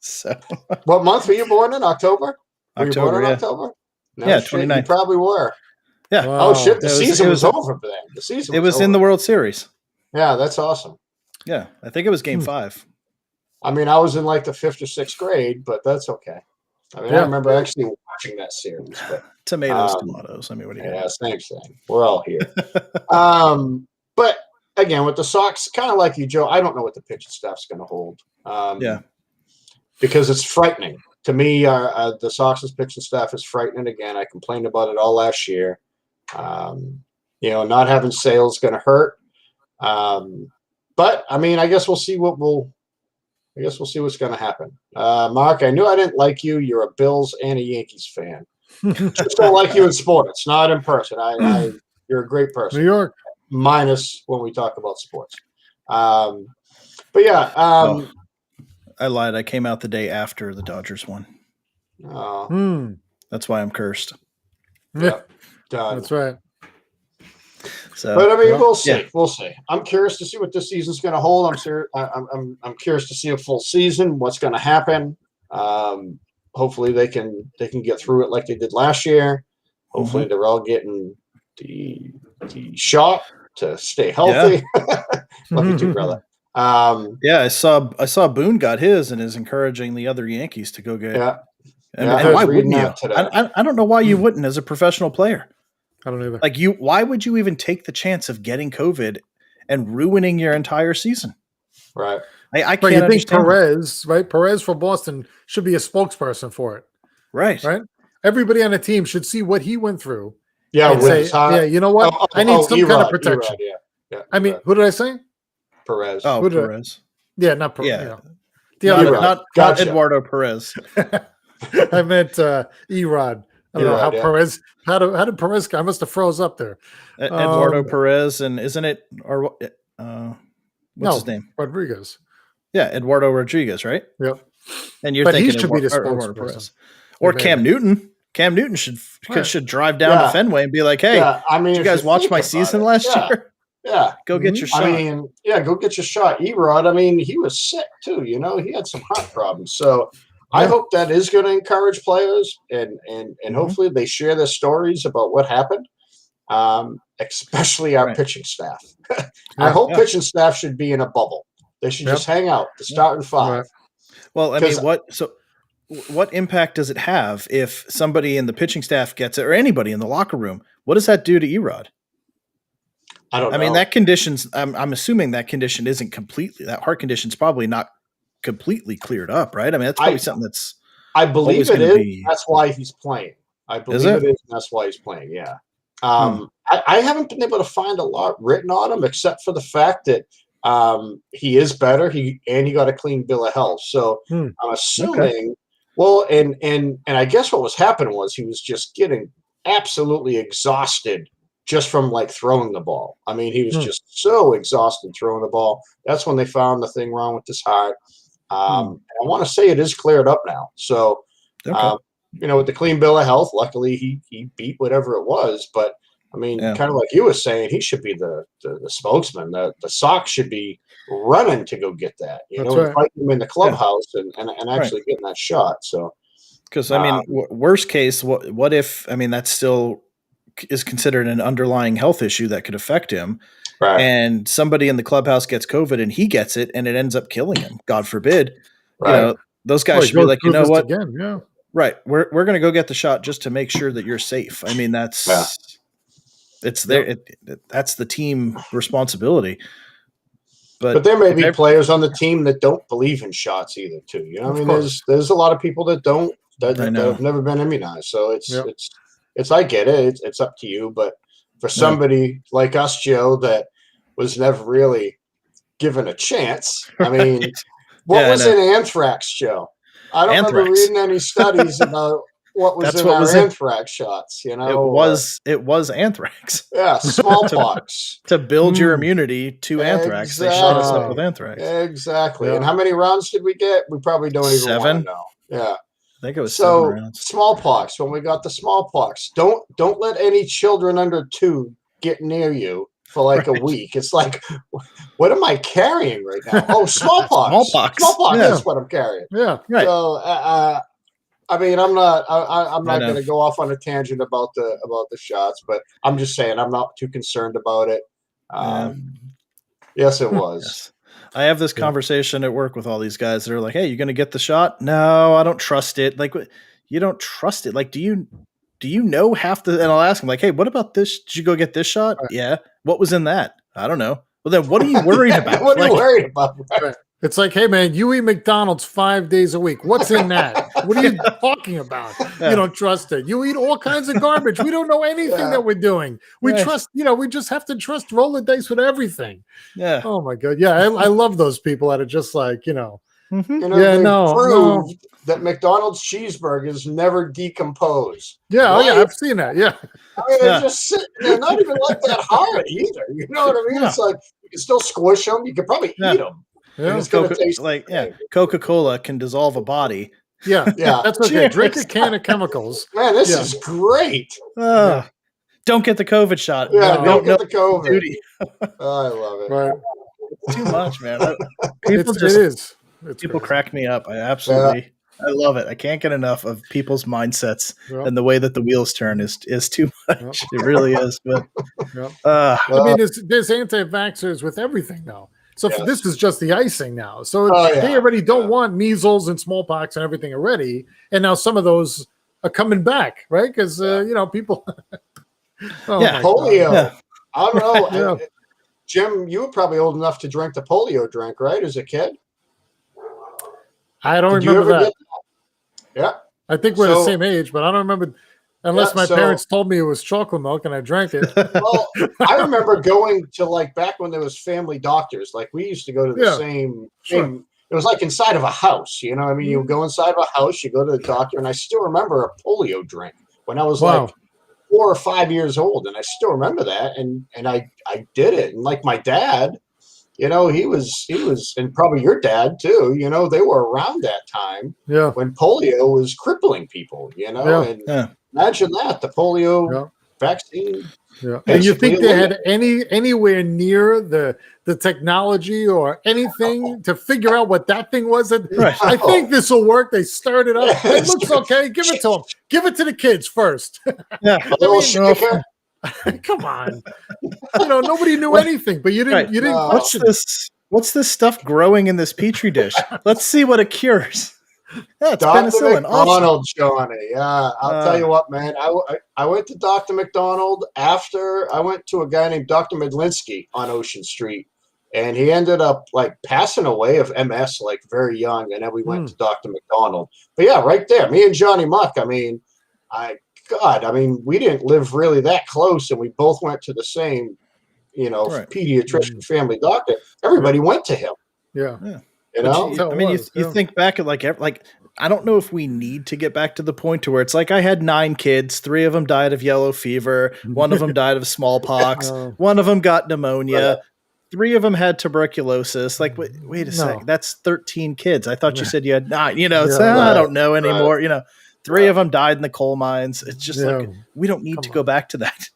So, what month were you born in? October. October. Yeah. October. No, yeah, 29. You probably were. Yeah. Wow. Oh shit! The season was over for them. The season. It was in the World Series. Yeah, that's awesome. Yeah, I think it was game 5. I mean, I was in like the 5th or 6th grade, but that's okay. I mean, I remember actually watching that series. But tomatoes. I mean, what do you got? Same thing. We're all here. But again, with the Sox, kind of like you, Joe, I don't know what the pitching staff's going to hold. Because it's frightening. To me, the Sox's pitching staff is frightening. Again, I complained about it all last year. Not having Sale is going to hurt. But I mean, I guess we'll see what's going to happen. Mark, I knew I didn't like you. You're a Bills and a Yankees fan. Just don't like you in sports, not in person. You're a great person. New York. Minus when we talk about sports. But yeah. I lied. I came out the day after the Dodgers won. That's why I'm cursed. Yeah. Done. That's right. So, but I mean, we'll see. Yeah. We'll see. I'm curious to see what this season's going to hold. I'm curious to see a full season. What's going to happen? Hopefully they can get through it like they did last year. Hopefully they're all getting the shot to stay healthy. Yeah. Love you too, brother. I saw Boone got his and is encouraging the other Yankees to go get. Yeah. And why wouldn't you? I don't know why you wouldn't as a professional player. I don't either. Like why would you even take the chance of getting COVID and ruining your entire season? Right. I can't understand. Perez, right? Perez for Boston should be a spokesperson for it. Right. Right. Everybody on the team should see what he went through. Yeah. And say, you know what? I need some kind of protection. Yeah. I mean, who did I say? Perez. Oh, Perez. Not Perez. Yeah. The other, not Eduardo Perez. I meant Erod. I don't know how Perez. How did Perez? I must have froze up there. Eduardo Perez, and isn't it? Or what's his name? Rodriguez. Yeah, Eduardo Rodriguez, right? Yep. And you're but thinking he should be the spokesperson. Or Cam Newton. Cam Newton should drive down to Fenway and be like, "Hey, did you guys watch my season last year? Yeah, go get your shot." I mean, go get your shot. Erod, I mean, he was sick too. He had some heart problems. So I hope that is going to encourage players, and hopefully they share their stories about what happened, especially our pitching staff. Our whole pitching staff should be in a bubble. They should just hang out, the starting 5. Right. Well, I mean, what impact does it have if somebody in the pitching staff gets it, or anybody in the locker room? What does that do to Erod? I don't know. I mean, that condition's. I'm assuming that condition isn't completely. That heart condition's probably not completely cleared up, right? I mean, that's probably something that's. I believe it is. That's why he's playing. I believe it is. That's why he's playing. Yeah. I haven't been able to find a lot written on him except for the fact that he is better. He got a clean bill of health. So I'm assuming. Well, and I guess what was happening was he was just getting absolutely exhausted just from like throwing the ball. I mean, he was just so exhausted throwing the ball. That's when they found the thing wrong with his heart. I want to say it is cleared up now. So, with the clean bill of health, luckily he beat whatever it was. But I mean, kind of like you were saying, he should be the spokesman. The Sox should be running to go get that. Fight him in the clubhouse and actually getting that shot. So, because I mean, worst case, what if that still is considered an underlying health issue that could affect him, and somebody in the clubhouse gets COVID and he gets it and it ends up killing him, God forbid. Those guys should be like, you know what? Again, right. We're going to go get the shot just to make sure that you're safe. I mean, that's it's there. That's the team responsibility. But there may be players on the team that don't believe in shots either, too. There's a lot of people that don't that have never been immunized. So it's I get it. It's up to you. But for somebody like us, Joe, that was never really given a chance. I mean, what was in anthrax, Joe? I don't remember reading any studies about what was in our anthrax shots. It was anthrax. Yeah, smallpox to build your immunity to anthrax. They shot us up with anthrax. Exactly. And how many rounds did we get? We probably don't even want to know. Yeah. I think it was 7 rounds. Smallpox. When we got the smallpox, don't let any children under 2 get near you for like a week. It's like, what am I carrying right now? Oh, smallpox. Smallpox. That's what I'm carrying. Yeah. Right. So, I mean, I'm not going to go off on a tangent about the shots, but I'm just saying I'm not too concerned about it. Yes, it was. Yes. I have this conversation at work with all these guys that are like, "Hey, you going to get the shot?" No, I don't trust it. Like, you don't trust it. Like, do you know half the? And I'll ask them like, "Hey, what about this? Did you go get this shot?" Right. Yeah. What was in that? I don't know. Well, then what are you worried about? What are you worried about? Right. It's like, hey, man, you eat McDonald's 5 days a week. What's in that? What are you talking about? You don't trust it. You eat all kinds of garbage. We don't know anything that we're doing. We trust, we just have to trust, roll the dice with everything. Yeah. Oh, my God. Yeah, I love those people that are just like, proved that McDonald's cheeseburgers never decompose. Yeah, I've seen that. Yeah. I mean, they're just sitting there, not even like that hard either. You know what I mean? It's like you can still squish them. You can probably eat them. Yeah. It's going to taste Coca-Cola can dissolve a body. Yeah, that's okay. Cheers. Drink a can of chemicals. Man, this is great. Don't get the COVID shot. Yeah, don't get the COVID. Duty. I love it. Right. It's too much, man. People crack me up. I absolutely, I love it. I can't get enough of people's mindsets and the way that the wheels turn is too much. It really is. But I mean, there's anti-vaxxers with everything now. So this is just the icing now. So they already don't want measles and smallpox and everything already, and now some of those are coming back, right? Because people. Polio. Yeah. I don't know. Jim, you were probably old enough to drink the polio drink, right? As a kid. I don't remember that. Yeah. I think we're the same age, but I don't remember. Unless my parents told me it was chocolate milk and I drank it. Well, I remember going to back when there was family doctors. Like we used to go to the same thing. It was like inside of a house. You know what I mean? You go inside of a house, you go to the doctor, and I still remember a polio drink when I was like 4 or 5 years old, and I still remember that. And I did it. And like my dad, he was, and probably your dad too. They were around that time when polio was crippling people. Imagine that, the polio vaccine. Yeah. And you think they had anywhere near the technology or anything to figure out what that thing was? I think this will work. They stirred it up. It looks okay. Give it to them. Give it to the kids first. Yeah. Come on. Nobody knew anything, but you didn't. You didn't question What's this stuff growing in this petri dish? Let's see what it cures. Yeah, it's Dr. penicillin. McDonald, Johnny. Yeah, I'll tell you what, man. I went to Dr. McDonald after I went to a guy named Dr. Medlinsky on Ocean Street, and he ended up passing away of MS very young, and then we went to Dr. McDonald. But yeah, right there, me and Johnny Muck. I mean, God, I mean, we didn't live really that close, and we both went to the same, Right. pediatrician family doctor. Everybody went to him. Yeah. You But know, That's how I it mean, was, you yeah. think back at like I don't know if we need to get back to the point to where it's like I had 9 kids, 3 of them died of yellow fever, 1 of them died of smallpox, No. 1 of them got pneumonia, 3 of them had tuberculosis. Like, wait a No. sec, that's 13 kids. I thought you said you had 9. Yeah. It's I don't know Right. anymore. 3 of them died in the coal mines. It's just Yeah. like we don't need Come to go on. back to that.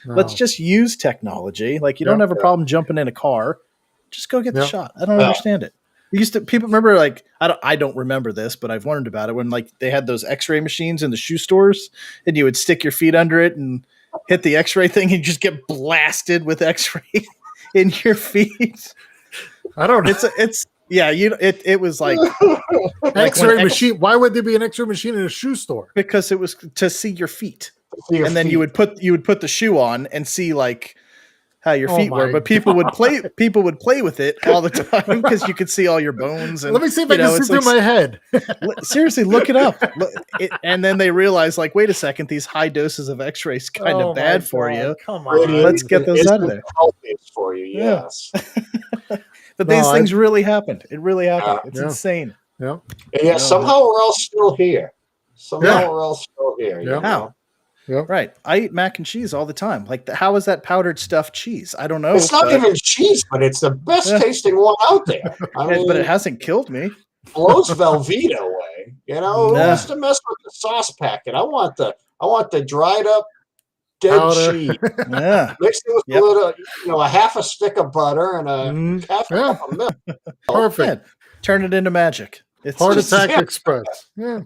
No. Let's just use technology. Like you Yeah. don't have a problem jumping in a car. Just go get the Yeah. shot. I don't Yeah. understand it. People remember like I don't remember this, but I've learned about it when like they had those X-ray machines in the shoe stores, and you would stick your feet under it and hit the X-ray thing, and you just get blasted with X-ray in your feet. I don't know. It was like X-ray machine. Why would there be an X-ray machine in a shoe store? because it was to see your feet, See your and then feet. you would put the shoe on and see like how your feet were, my but people would play with it all the time because you could see all your bones. And Let me see if I can see through my head. Seriously, look it up. And then they realize, like, wait a second, these high doses of X-rays kind of bad for you. Come Radiation on. Let's get those out of isn't there. healthiest for you. Yeah. Yes. But No, these things really happened. It really happened. Yeah. It's Yeah. insane. Yeah. And yet somehow we're all still here. Yeah. We're all still here. Yeah. How? Yeah. Right. I eat mac and cheese all the time. Like, how is that powdered stuffed cheese? I don't know. It's not but- even cheese, but it's the best Yeah. tasting one out there. I mean, but it hasn't killed me. blows Velveeta away. Who Yeah. wants to mess with the sauce packet? I want the dried up dead Powder. cheese. Yeah. Mix it with Yep. a little, a half a stick of butter and a Mm, half a yeah. cup of milk. Perfect. Yeah. Turn it into magic. It's Heart just- attack express. Yeah.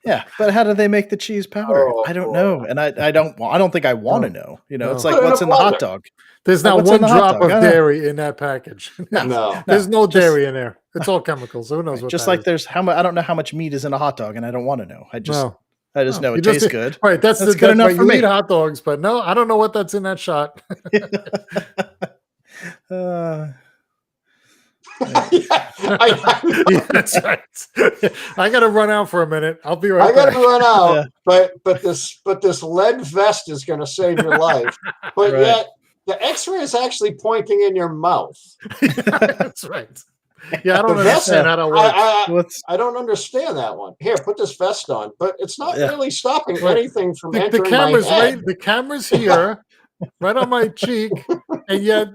Yeah, but how do they make the cheese powder? Oh, I don't boy. know, and I don't think I want to No. know. No. It's like Put it in what's a in the hot blender. dog. There's Well, not what's in one the hot drop dog? of I don't know. dairy in that package. No. There's no just- dairy in there. It's all chemicals. Who knows what Just that like is? there's how much I don't know how much meat is in a hot dog, and I don't want to know. I just No. know You it just- tastes good. Right. That's That's the good that's enough why for you me. eat hot dogs, but no, I don't know what that's in that shot. I Yeah, that's right. I got to run out for a minute. I'll be right got to back. run out, Yeah. but this lead vest is going to save your life. But Right. yet the X-ray is actually pointing in your mouth. That's right. Yeah, I don't The vest- understand how that works. What's I don't understand that one. Here, put this vest on, but it's not Yeah. really stopping Right. anything from The entering camera's my head. right. The camera's here, right on my cheek, and yet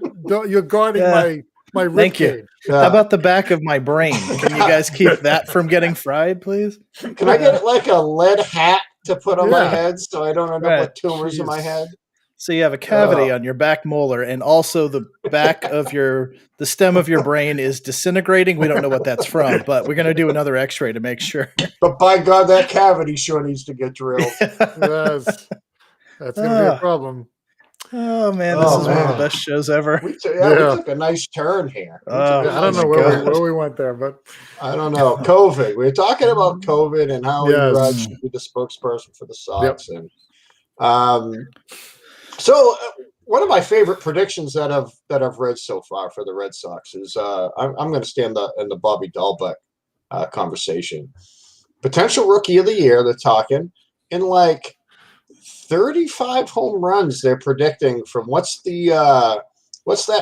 you're guarding Yeah. my rib Thank you. cage. how about the back of my brain? Can you guys keep that from getting fried, please? Can I get like a lead hat to put on my Yeah. head so I don't end Right. up with tumors in my Jeez. head? So you have a cavity Oh. on your back molar, and also the back of the stem of your brain is disintegrating. We don't know what that's from, but we're gonna do another X-ray to make sure. But by God, that cavity sure needs to get drilled. Yes. That's going to be a Ah. problem. Oh man, this Oh, is one of the man. best shows ever. We Yeah. took a nice turn here. We Oh, took a I don't nice know my where we went there, but I don't know. COVID. We were talking about COVID and how Yes. he should be the spokesperson for the Sox. And so one of my favorite predictions that I've read so far for the Red Sox is I'm going to stay in the Bobby Dahlbeck conversation. Potential Rookie of the Year. They're talking in like 35 home runs. They're predicting from what's that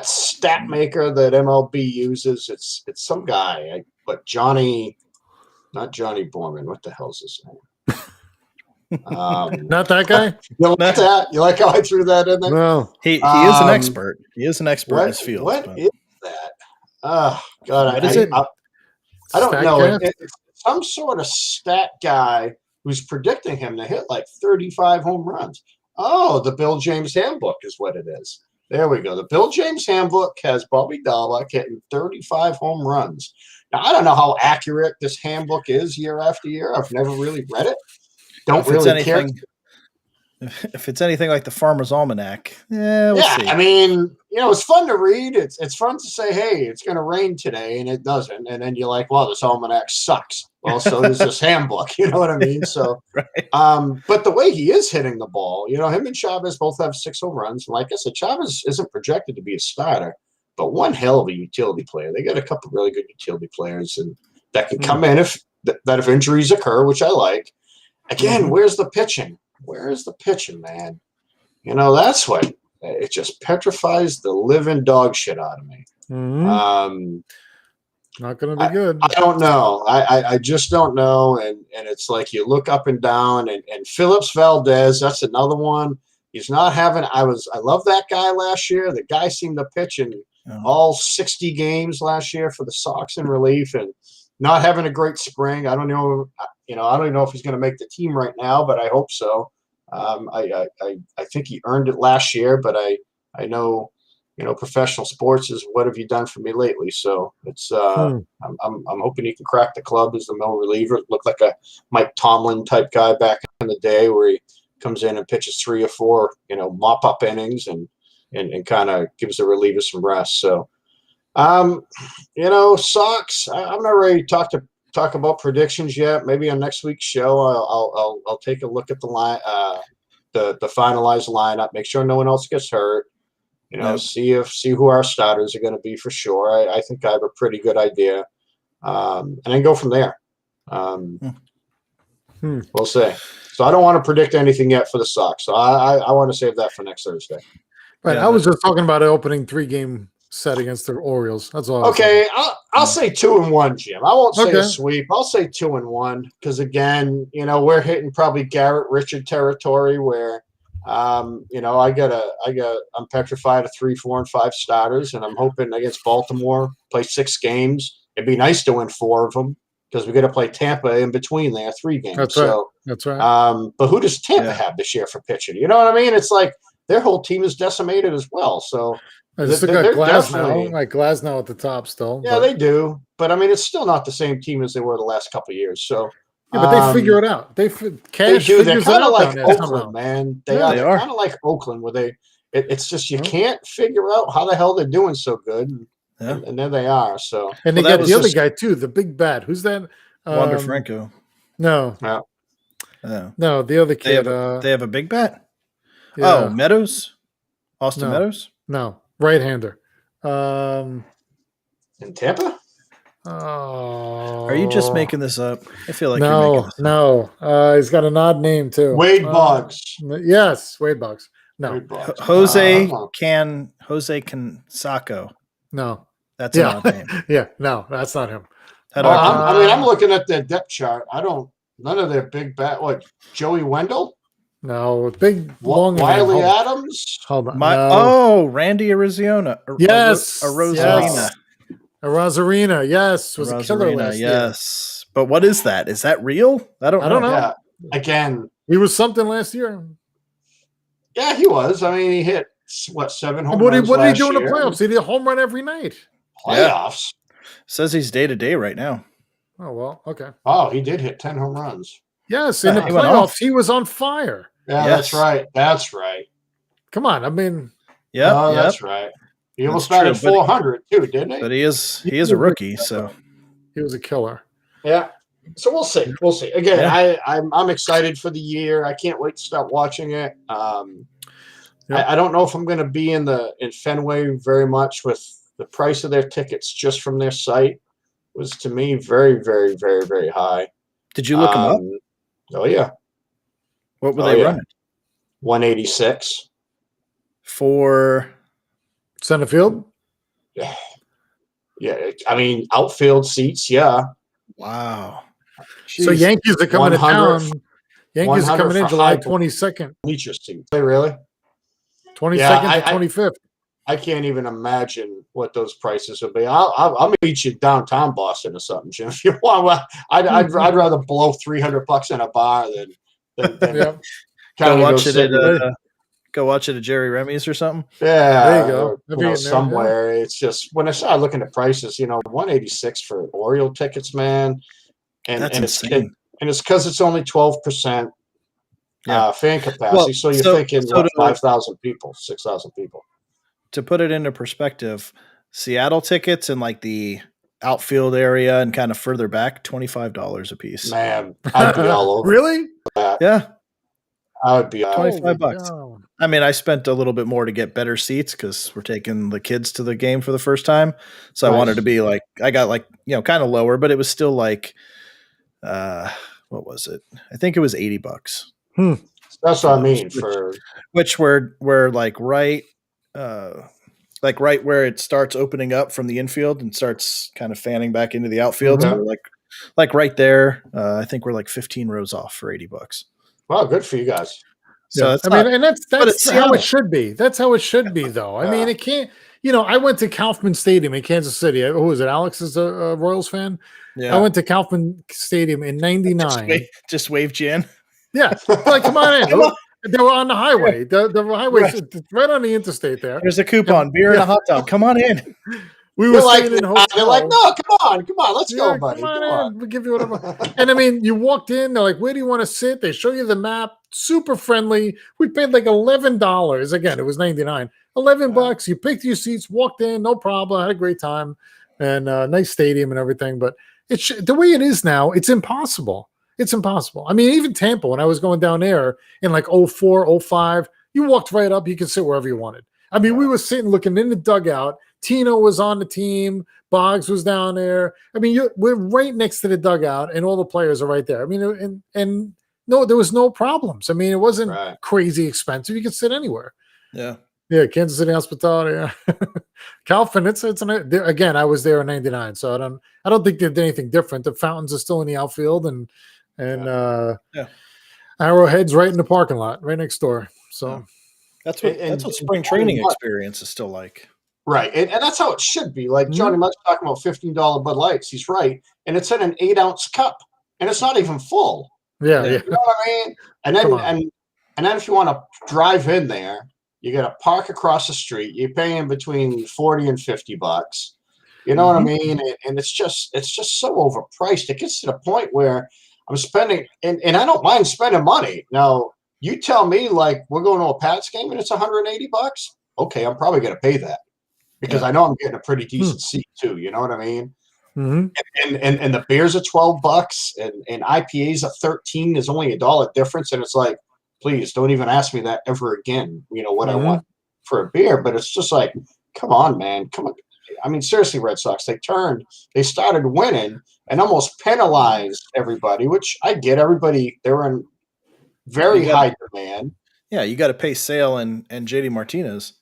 stat maker that MLB uses? It's some guy, but not Johnny Borman. What the hell's his name? not that guy? You like that? You like how I threw that in there? No. He is an Um, expert. He is an expert in his field. What but- is that? Oh God, What is it? I don't Stat know. guy? It's some sort of stat guy who's predicting him to hit like 35 home runs. Oh, the Bill James Handbook is what it is. There we go. The Bill James Handbook has Bobby Dahlbeck hitting 35 home runs. Now, I don't know how accurate this handbook is year after year. I've never really read it. Don't If it's really care. anything, if it's anything like the Farmer's Almanac, we'll Yeah, see. I mean, it's fun to read. It's fun to say, hey, it's going to rain today, and it doesn't. And then you're like, well, this almanac sucks. Well, so does this handbook. You know what I mean? So, Right. but the way he is hitting the ball, him and Chavez both have 6 home runs. And like I said, Chavez isn't projected to be a starter, but one hell of a utility player. They got a couple really good utility players, and that can come in if injuries occur, which I like. Again, where's the pitching? Where is the pitching, man? That's what it just petrifies the living dog shit out of me. Not going to be good. I don't know. I just don't know. And it's like you look up and down, and Phillips Valdez, that's another one. He's not having. I love that guy last year. The guy seemed to pitch in all 60 games last year for the Sox in relief, and not having a great spring. I don't know. I don't even know if he's going to make the team right now, but I hope so. I think he earned it last year, but I know. Professional sports is what have you done for me lately? So it's I'm hoping he can crack the club as the middle reliever. Looked like a Mike Tomlin type guy back in the day, where he comes in and pitches 3 or 4 mop up innings and kind of gives the reliever some rest. So Sox. I'm not ready to talk about predictions yet. Maybe on next week's show I'll take a look at the line, the finalized lineup. Make sure no one else gets hurt. See who our starters are going to be for sure. I think I have a pretty good idea, and then go from there. We'll see. So I don't want to predict anything yet for the Sox. So I want to save that for next Thursday. Right. I was just talking about an opening 3-game set against the Orioles. That's all. Okay, I'll say 2-1, Jim. I won't say a sweep. I'll say 2-1 because again, we're hitting probably Garrett Richard territory where. I'm petrified of 3, 4, and 5 starters, and I'm hoping against Baltimore, play 6 games. It'd be nice to win 4 of them because we're going to play Tampa in between there, 3 games. That's right. That's right. But who does Tampa have this year for pitching? You know what I mean? It's like their whole team is decimated as well. So they still got Glasnow, like Glasnow at the top still. Yeah, they do. But I mean, it's still not the same team as they were the last couple of years. So. Yeah, but they figure it out. They do. They're kind of like Oakland, man. They are kind of like Oakland, where it's just you can't figure out how the hell they're doing so good, and there they are. So and they got the other guy too, the big bat. Who's that? Wander Franco. No, no, the other kid. They have a big bat. Yeah. Oh, Meadows, Austin Meadows. No, right-hander. In Tampa. Oh, are you just making this up? I feel like no, you're making this up. no. He's got an odd name too. Wade Boggs. Yes, Wade Boggs. No, Wade Boggs. Jose Canseco. No, that's an odd name. Yeah, no, that's not him. I'm looking at their depth chart. None of their big bat. What? Joey Wendell? No, big long Wiley Adams. Hold on. Randy Arizona. Yes, Arozarena. Arozarena, yes, was a killer last year. Yes, but what is that? Is that real? I don't know. Yeah. Again, he was something last year. Yeah, he was. I mean, he hit 7 home What runs did he do last in the year? playoffs? He did a home run every night. Playoffs. Says he's day to day right now. Oh well, okay. Oh, he did hit 10 home runs. Yes, in the playoffs, he was on fire. Yeah, that's right. That's right. Come on, I mean, that's right. He almost batted 400 too, didn't he? But he is a rookie, so he was a killer. Yeah. So we'll see. We'll see. Again, I'm excited for the year. I can't wait to start watching it. I don't know if I'm going to be in Fenway very much with the price of their tickets just from their site was to me very, very, very, very high. Did you look them up? Oh yeah. What were they running? 186 for center field. Yeah. I mean, outfield seats. Yeah. Wow. Jeez. So Yankees are coming to town. Yankees are coming in July 22nd. Bleacher seats. They really? 22nd to 25th. I can't even imagine what those prices will be. I'll meet you downtown Boston or something, Jim. If you want, I'd rather blow $300 in a bar than go watch it at Jerry Remy's or something. Yeah, there you go. Somewhere. It's just when I started looking at prices, 186 for Oriole tickets, man, and that's insane. It's because it's only 12% fan capacity. So you're thinking 5,000 people, 6,000 people. To put it into perspective, Seattle tickets in like the outfield area and kind of further back, $25 a piece. Man, I'd be all over. Really? That. Yeah. I would be $25. I mean, I spent a little bit more to get better seats because we're taking the kids to the game for the first time. So I wanted to be like, I got like, kind of lower, but it was still like, what what was it? I think it was $80. That's what I mean. Which were like right where it starts opening up from the infield and starts kind of fanning back into the outfield. Okay. So we're like right there. I think we're like 15 rows off for $80. Wow, good for you guys. So yeah. it's I mean, and that's how Seattle. it should be. That's how it should be, though. I mean, it can't. I went to Kaufman Stadium in Kansas City. Who was it? Alex is a Royals fan. Yeah. I went to Kaufman Stadium in '99. Just waved you in. Yeah, like come on in. Come on. They were on the highway. The highway right on the interstate there. There's a coupon, beer and a hot dog. Come on in. We were staying in a hotel. They're like, no, come on, let's go, buddy. Come on in. We'll give you whatever. And I mean, you walked in, they're like, where do you want to sit? They show you the map, super friendly. We paid like $11. Again, it was 99. $11. You picked your seats, walked in, no problem. Had a great time. And nice stadium and everything. But the way it is now, it's impossible. It's impossible. I mean, even Tampa, when I was going down there in like 04, 05, you walked right up, you could sit wherever you wanted. I mean, we were sitting looking in the dugout. Tino was on the team. Boggs was down there. I mean, we're right next to the dugout, and all the players are right there. I mean, and no, there was no problems. I mean, it wasn't crazy expensive. You could sit anywhere. Yeah. Yeah, Kansas City hospitality. Yeah. Kaufman, again, I was there in '99, so I don't think they did anything different. The fountains are still in the outfield, and Arrowhead's right in the parking lot, right next door. So that's what spring training experience is still like. Right, and that's how it should be. Like Johnny Muck's talking about $15 Bud Lights. He's right, and it's in an 8-ounce cup, and it's not even full. Yeah. You know what I mean? And then if you want to drive in there, you got to park across the street. You're paying between $40 and $50. You know what I mean? And it's just so overpriced. It gets to the point where I'm spending, and I don't mind spending money. Now you tell me like we're going to a Pats game and it's $180. Okay, I'm probably going to pay that. Because I know I'm getting a pretty decent seat too. You know what I mean? Mm-hmm. And the beers are $12 and IPAs are $13. There's only $1 difference, and it's like, please don't even ask me that ever again. You know what I want for a beer, but it's just like, come on, man, come on. I mean, seriously, Red Sox. They started winning and almost penalized everybody, which I get. Everybody they were in very high demand. Yeah, you got to pay Sale and JD Martinez.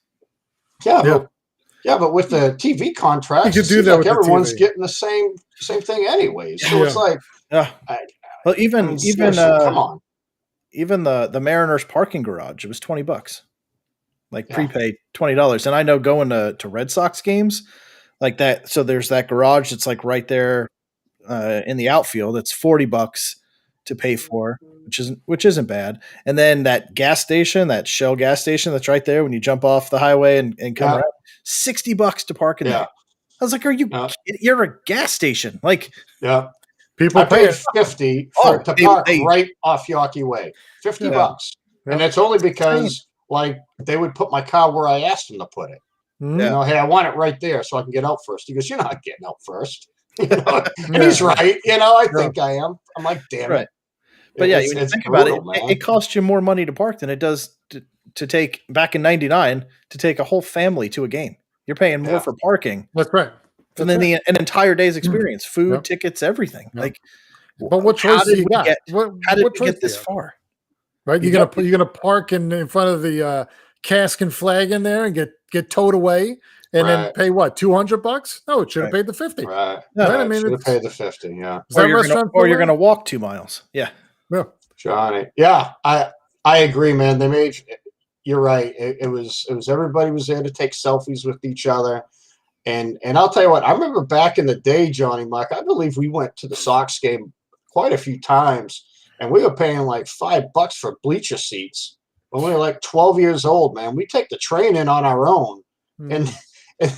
Yeah, but with the TV contracts, you could do that. Like everyone's getting the same thing anyway. So it's like, well, even come on, even the Mariners parking garage, it was $20, like prepaid $20. And I know going to Red Sox games like that. So there's that garage that's like right there in the outfield. It's $40 to pay for, which isn't bad. And then that gas station, that Shell gas station that's right there when you jump off the highway and come around, $60 to park in there. I was like, "Are you? You're a gas station, like." Yeah, people pay $50 to park right off Yawkey Way. $50, and it's only because like they would put my car where I asked them to put it. You know, hey, I want it right there so I can get out first. He goes, "You're not getting out first." You know? And he's right. You know, I think I am. I'm like, damn it. But when you think about it, it costs you more money to park than it does to take back in '99 to take a whole family to a game. You're paying more for parking. That's right. And then an entire day's experience, food, tickets, everything. Like, but what choice do you got? How did we get this far? Right? You're gonna park in front of the cask and flag in there and get towed away and then pay what, $200? No, it should have paid the $50. Right. I mean, should have paid the $50. Yeah. Or you're gonna walk 2 miles. Yeah. Johnny. Yeah, I agree, man. They made. You're right. It was everybody was there to take selfies with each other, and I'll tell you what. I remember back in the day, Johnny Muck. I believe we went to the Sox game quite a few times, and we were paying like $5 for bleacher seats when we were like 12 years old. Man, we take the train in on our own, and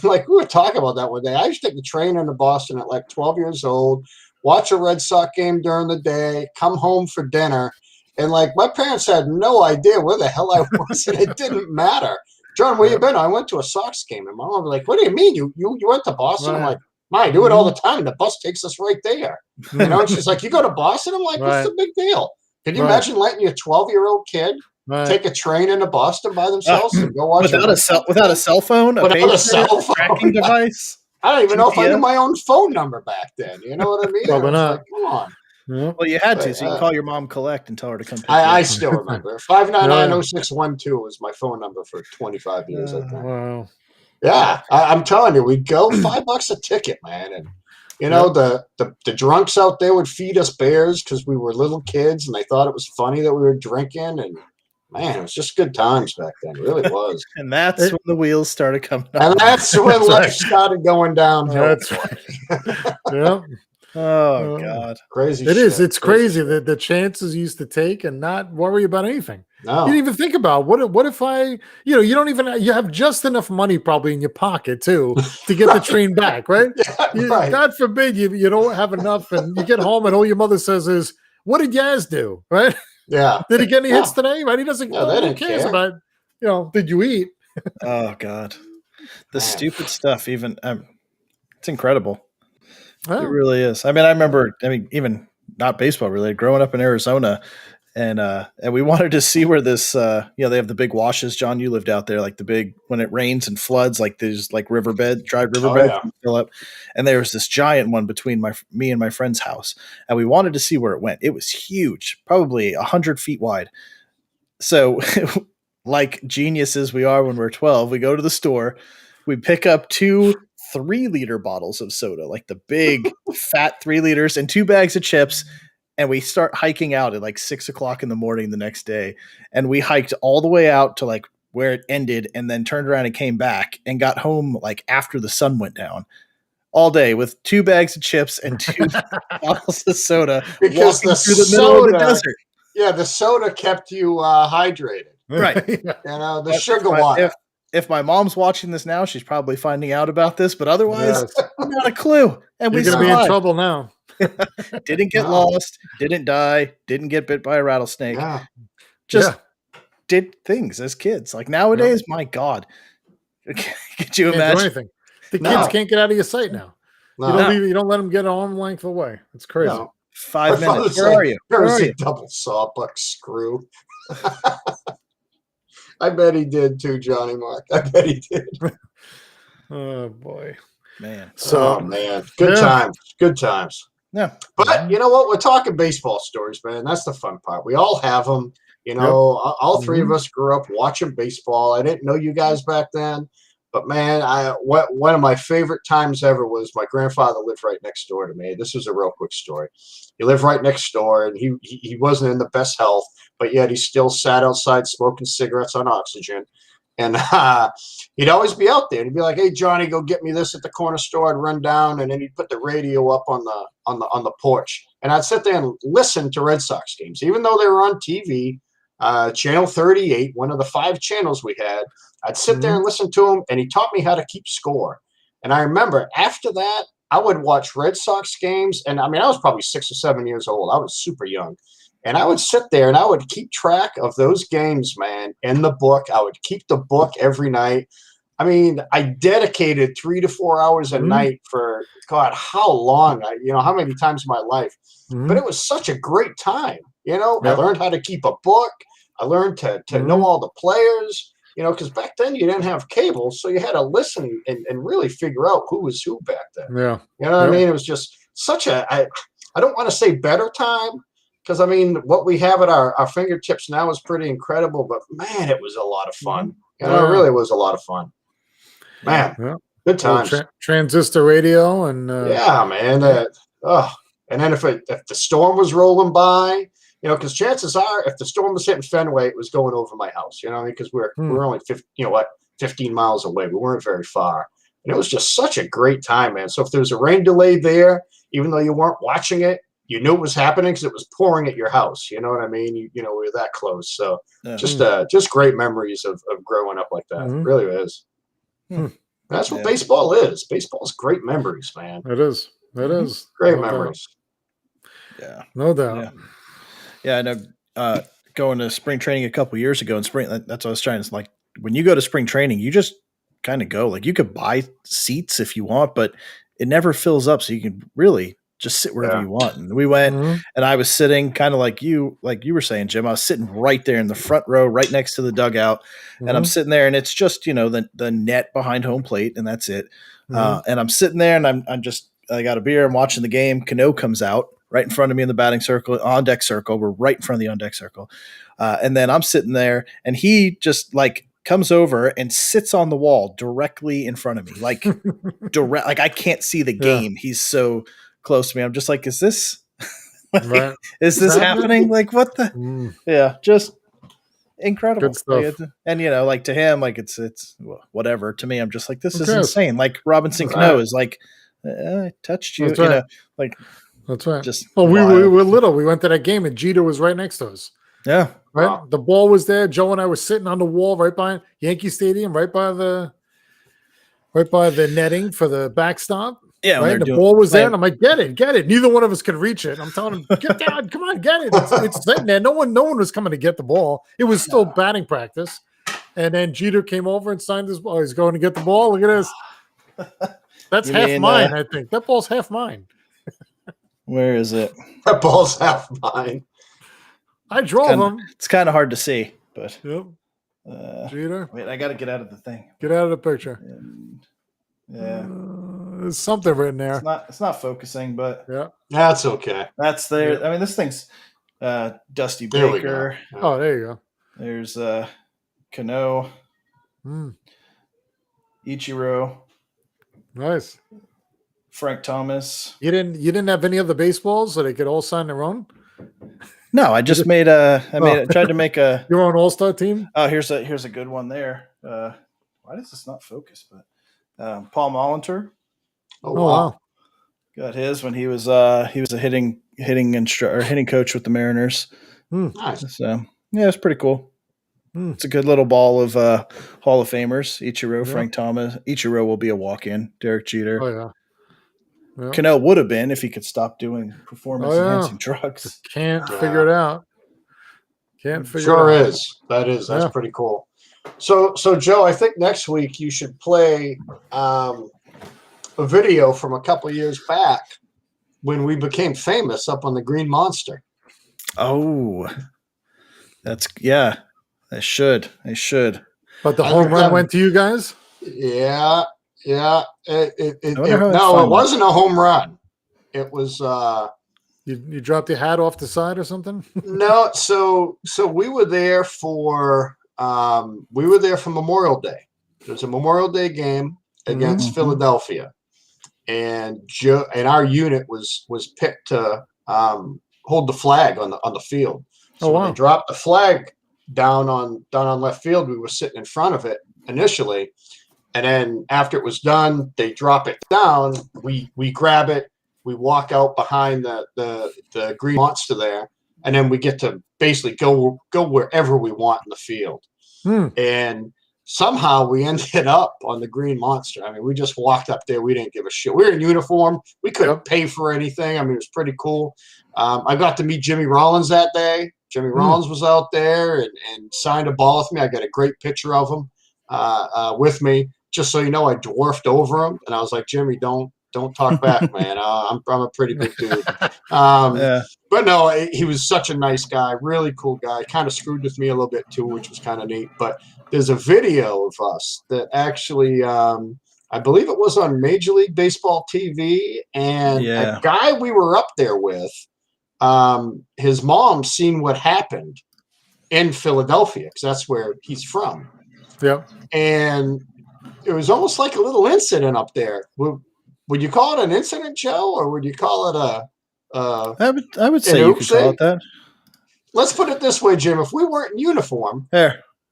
like we were talking about that one day. I used to take the train into Boston at like 12 years old. Watch a Red Sox game during the day, come home for dinner. And like my parents had no idea where the hell I was, and it didn't matter. John, where you been? I went to a Sox game. And my mom was like, what do you mean? You went to Boston? I'm like, I do it all the time. The bus takes us right there. You know, and she's like, you go to Boston? I'm like, what's the big deal? Can you imagine letting your 12-year-old kid take a train into Boston by themselves and go watch without a cell phone? Without a cell phone tracking device? I don't even know if I knew my own phone number back then. You know what I mean? Probably not. Like, come on. Yep. Well, you had to, But, so you can call your mom collect and tell her to come pick you I up. still remember 599-0612 was my phone number for 25 years. I think. Wow. Yeah, I'm telling you, we'd go $5 a ticket, man, and Yep. the drunks out there would feed us beers because we were little kids, and they thought it was funny that we were drinking, and man, it was just good times back then. It really was. And that's when the wheels started coming And off. that's when That's life right. started going downhill. That's right. Yep. Oh God. Crazy It shit. is. It's crazy that the chances you used to take and not worry about anything. No. You didn't even think about what if I, you don't even, you have just enough money probably in your pocket too to get the train back, right? Yeah, right. God forbid you don't have enough and you get home and all your mother says is, what did Yaz do? Right? Yeah. Did he get any hits today? Right? He doesn't, No, they who didn't cares care. about, did you eat? Oh God. The Man. stupid stuff. Even it's incredible. It Well, really is. I mean, I remember. I mean, even not baseball related. Growing up in Arizona, and we wanted to see where this. They have the big washes. John, you lived out there, like the big when it rains and floods, like there's like dry riverbeds yeah. fill up, and there was this giant one between me and my friend's house, and we wanted to see where it went. It was huge, probably 100 feet wide. So, like geniuses we are when we're 12, we go to the store, we pick up 2 3-liter bottles of soda, like the big fat 3 liters, and 2 bags of chips. And we start hiking out at like 6:00 in the morning the next day. And we hiked all the way out to like where it ended and then turned around and came back and got home like after the sun went down all day with 2 bags of chips and 2 bottles of soda, Because walking the through the middle of the soda- desert. Yeah, the soda kept you hydrated. Right. The sugar water. If my mom's watching this now, she's probably finding out about this, but otherwise, Yes. not a clue. And You're we going to be in survived. trouble now. Didn't get lost, didn't die, didn't get bit by a rattlesnake. Yeah. Just did things as kids. Like nowadays, my God. Could you Can't do imagine? anything. The No. kids can't get out of your sight now. No. You don't let them get an arm length away. It's crazy. No. 5 My father minutes. said, Where are you? Ever Where are see you? double sawbuck screw? I bet he did too, Johnny Mark. I bet he did. Oh boy. Man. So Oh man, good Yeah. times, good times. No. But you know what? We're talking baseball stories, man. That's the fun part. We all have them. All three of us grew up watching baseball. I didn't know you guys back then, but man, one of my favorite times ever was my grandfather lived right next door to me. This is a real quick story. He lived right next door, and he wasn't in the best health, but yet he still sat outside smoking cigarettes on oxygen. And he'd always be out there. And he'd be like, "Hey, Johnny, go get me this at the corner store." I'd run down, and then he'd put the radio up on the porch, and I'd sit there and listen to Red Sox games, even though they were on TV, channel 38, one of the 5 channels we had. I'd sit there and listen to him, and he taught me how to keep score. And I remember after that, I would watch Red Sox games, and I mean, I was probably 6 or 7 years old. I was super young. And I would sit there and I would keep track of those games, man, in the book. I would keep the book every night. I mean, I dedicated 3 to 4 hours a night for God, how long? How many times in my life? But it was such a great time. I learned how to keep a book. I learned to know all the players. Because back then you didn't have cable, so you had to listen and really figure out who was who back then. Yeah. You know what I mean? It was just such I don't want to say better time. Because, I mean, what we have at our fingertips now is pretty incredible. But, man, it was a lot of fun. It really was a lot of fun. Man, good times. Transistor radio and Yeah, man. And then if the storm was rolling by, because chances are if the storm was hitting Fenway, it was going over my house, because we're only 15 miles away. We weren't very far. And it was just such a great time, man. So if there was a rain delay there, even though you weren't watching it, you knew it was happening because it was pouring at your house. You know what I mean? We were that close. So just great memories of growing up like that. It really is. That's what baseball is. Baseball is great memories, man. It is. It is. Great No memories. Yeah. No doubt. Yeah. I know. Going to spring training a couple years ago in spring, that's what I was trying to like. When you go to spring training, you just kind of go. Like you could buy seats if you want, but it never fills up, so you can really just sit wherever you want. And we went, and I was sitting kind of like you were saying, Jim. I was sitting right there in the front row, right next to the dugout, and I'm sitting there, and it's just the net behind home plate, and that's it. And I'm sitting there, and I got a beer, I'm watching the game. Cano comes out, right in front of me in the batting circle, on deck circle. We're right in front of the on deck circle. And then I'm sitting there, and he just like comes over and sits on the wall directly in front of me, like like I can't see the game. He's so close to me. I'm just like, is this Right. is this happening? Like, what the? Yeah, just incredible. Good stuff. Like, and like to him, like it's whatever. To me, I'm just like, this is Okay. insane. Like Robinson Cano is like, I touched you, That's right. like that's right. just. Oh, we were little. We went to that game, and Jeter was right next to us. Yeah. Right. Wow. The ball was there. Joe and I were sitting on the wall right by Yankee Stadium, right by the netting for the backstop. Yeah. Right. The ball was there, and I'm like, get it. Neither one of us could reach it. I'm telling him, get down, come on, get it. It's sitting there. No one was coming to get the ball. It was still batting practice. And then Jeter came over and signed his ball. He's going to get the ball. Look at this. That's half mine, I think. That ball's half mine. Where is it? That ball's half mine. I drove him. It's kind of hard to see, but Yep. Jeter. Wait, I got to get out of the thing. Get out of the picture. Yeah. There's something written there. It's not focusing, but yeah, that's okay. That's there. Yeah. I mean, this thing's Dusty There Baker. Yeah. Oh, there you go. There's Cano, Ichiro, nice. Frank Thomas. You didn't have any other baseballs so they could all sign their own? No, I just tried to make a your own all-star team. Oh, here's a good one there. Why does this not focus? But Paul Molitor. Oh wow. Got his when he was a hitting coach with the Mariners. Nice. So yeah, it's pretty cool. It's a good little ball of Hall of Famers. Ichiro, Frank Thomas. Ichiro will be a walk-in. Derek Jeter. Oh yeah. Cano would have been if he could stop doing performance-enhancing drugs. Can't figure it out. That's pretty cool. So Joe, I think next week you should play a video from a couple years back when we became famous up on the Green Monster. Oh, I should. But the home run went to you guys? Yeah. It wasn't a home run. It was you dropped your hat off the side or something? No, so we were there for Memorial Day. There was a Memorial Day game against Philadelphia, and Joe and our unit was picked to hold the flag on the field. So when they dropped the flag down on left field, we were sitting in front of it initially, and then after it was done, they drop it down. We grab it. We walk out behind the Green Monster there, and then we get to basically go wherever we want in the field. And somehow we ended up on the Green Monster. I mean, we just walked up there. We didn't give a shit. We were in uniform. We couldn't pay for anything. I mean, it was pretty cool. I got to meet Jimmy Rollins that day. Jimmy Rollins was out there and signed a ball with me. I got a great picture of him with me. Just so you know, I dwarfed over him, and I was like, Jimmy, don't talk back, man. I'm a pretty big dude. But no, he was such a nice guy, really cool guy. Kind of screwed with me a little bit too, which was kind of neat. But there's a video of us that actually, I believe it was on Major League Baseball TV, and a guy we were up there with, his mom seen what happened in Philadelphia because that's where he's from. Yeah, and it was almost like a little incident up there. Would you call it an incident, Joe, or would you call it I would say you could call it that. Let's put it this way, Jim. If we weren't in uniform,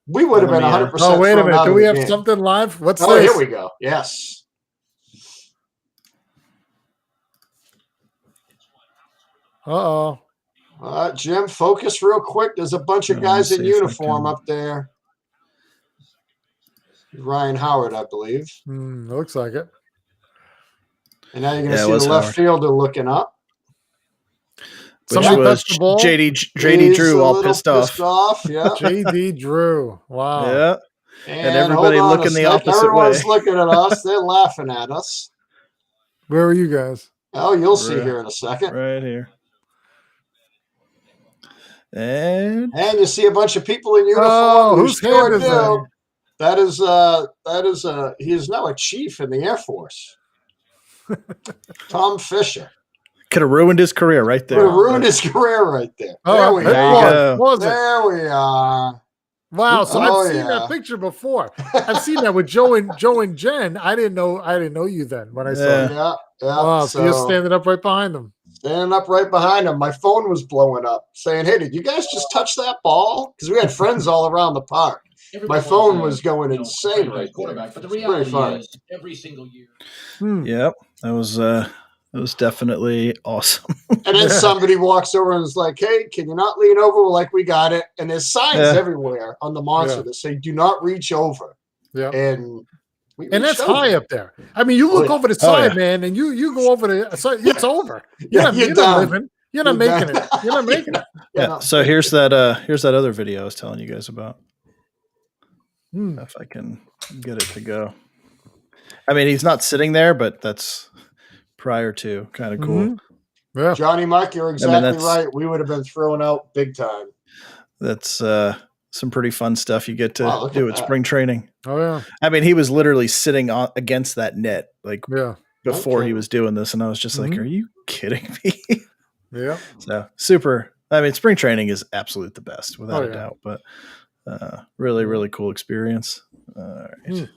we would have been 100%. Oh, wait a minute. Do we have something live? What's this? Oh, here we go. Yes. Jim, focus real quick. There's a bunch of guys in uniform up there. Ryan Howard, I believe. Looks like it. And now you're going to see the left fielder looking up. Which was JD Drew all pissed off. Yeah. JD Drew. Wow. Yeah. And everybody looking the opposite Everyone's way. looking at us. They're laughing at us. Where are you guys? Oh, you'll see here in a second. Right here. And you see a bunch of people in uniform. Oh, whose hand is that? That is he is now a chief in the Air Force. Tom Fisher. Could have ruined his career right there. Would have ruined his career right there. Oh, There we there you are. go. There we are. Wow, so Oh, I've seen yeah. that picture before. I've seen that with Joe and Jen. I didn't know you then when I saw Yeah. it. Yeah. Wow, so you're standing up right behind them. Standing up right behind him. My phone was blowing up saying, hey, did you guys just touch that ball? Because we had friends all around the park. My phone was going insane right there. But the It's reality pretty funny. is, every single year. Yep. That was definitely awesome. And then somebody walks over and is like, hey, can you not lean over? We're like, we got it. And there's signs everywhere on the monster that say, do not reach over. Yeah. And that's high up there. I mean, you look over the side, man, and you go over the side, it's over. You're not living. You're not making it. You're not making it. Yeah. So here's that other video I was telling you guys about. If I can get it to go. I mean, he's not sitting there, but that's prior to. Kind of cool. Yeah. Johnny Mike, you're exactly right. We would have been thrown out big time. That's some pretty fun stuff you get to do at that. spring training. Oh yeah. I mean, he was literally sitting against that net before Okay. he was doing this, and I was just like, "Are you kidding me?" Yeah. So super. I mean, spring training is absolute the best, without a doubt. But really, really cool experience. All right.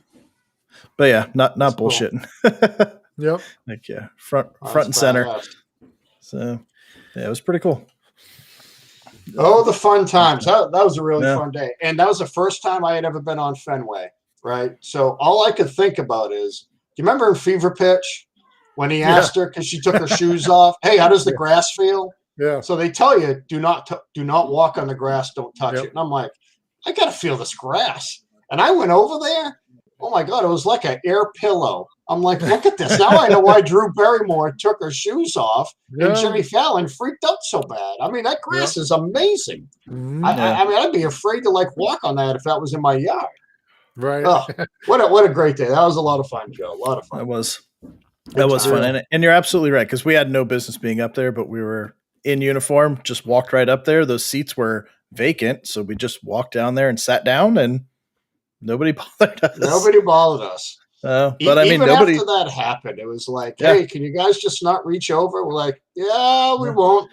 But yeah, not bullshitting. Yep. Like front and center. So yeah, it was pretty cool. Oh, the fun times. That was a really fun day. And that was the first time I had ever been on Fenway, right? So all I could think about is, do you remember in Fever Pitch when he asked her, because she took her shoes off, hey, how does the grass feel? Yeah. So they tell you, do not walk on the grass, don't touch it. And I'm like, I got to feel this grass. And I went over there. Oh, my God, it was like an air pillow. I'm like, look at this. Now I know why Drew Barrymore took her shoes off and Jimmy Fallon freaked out so bad. I mean, that grass is amazing. I mean, I'd be afraid to walk on that if that was in my yard. Right. Oh, what a great day. That was a lot of fun, Joe. A lot of fun. That was fun. And you're absolutely right, because we had no business being up there, but we were in uniform, just walked right up there. Those seats were vacant, so we just walked down there and sat down, and nobody bothered us. But I mean, nobody. After that happened, it was like, hey, can you guys just not reach over? We're like, yeah, we won't.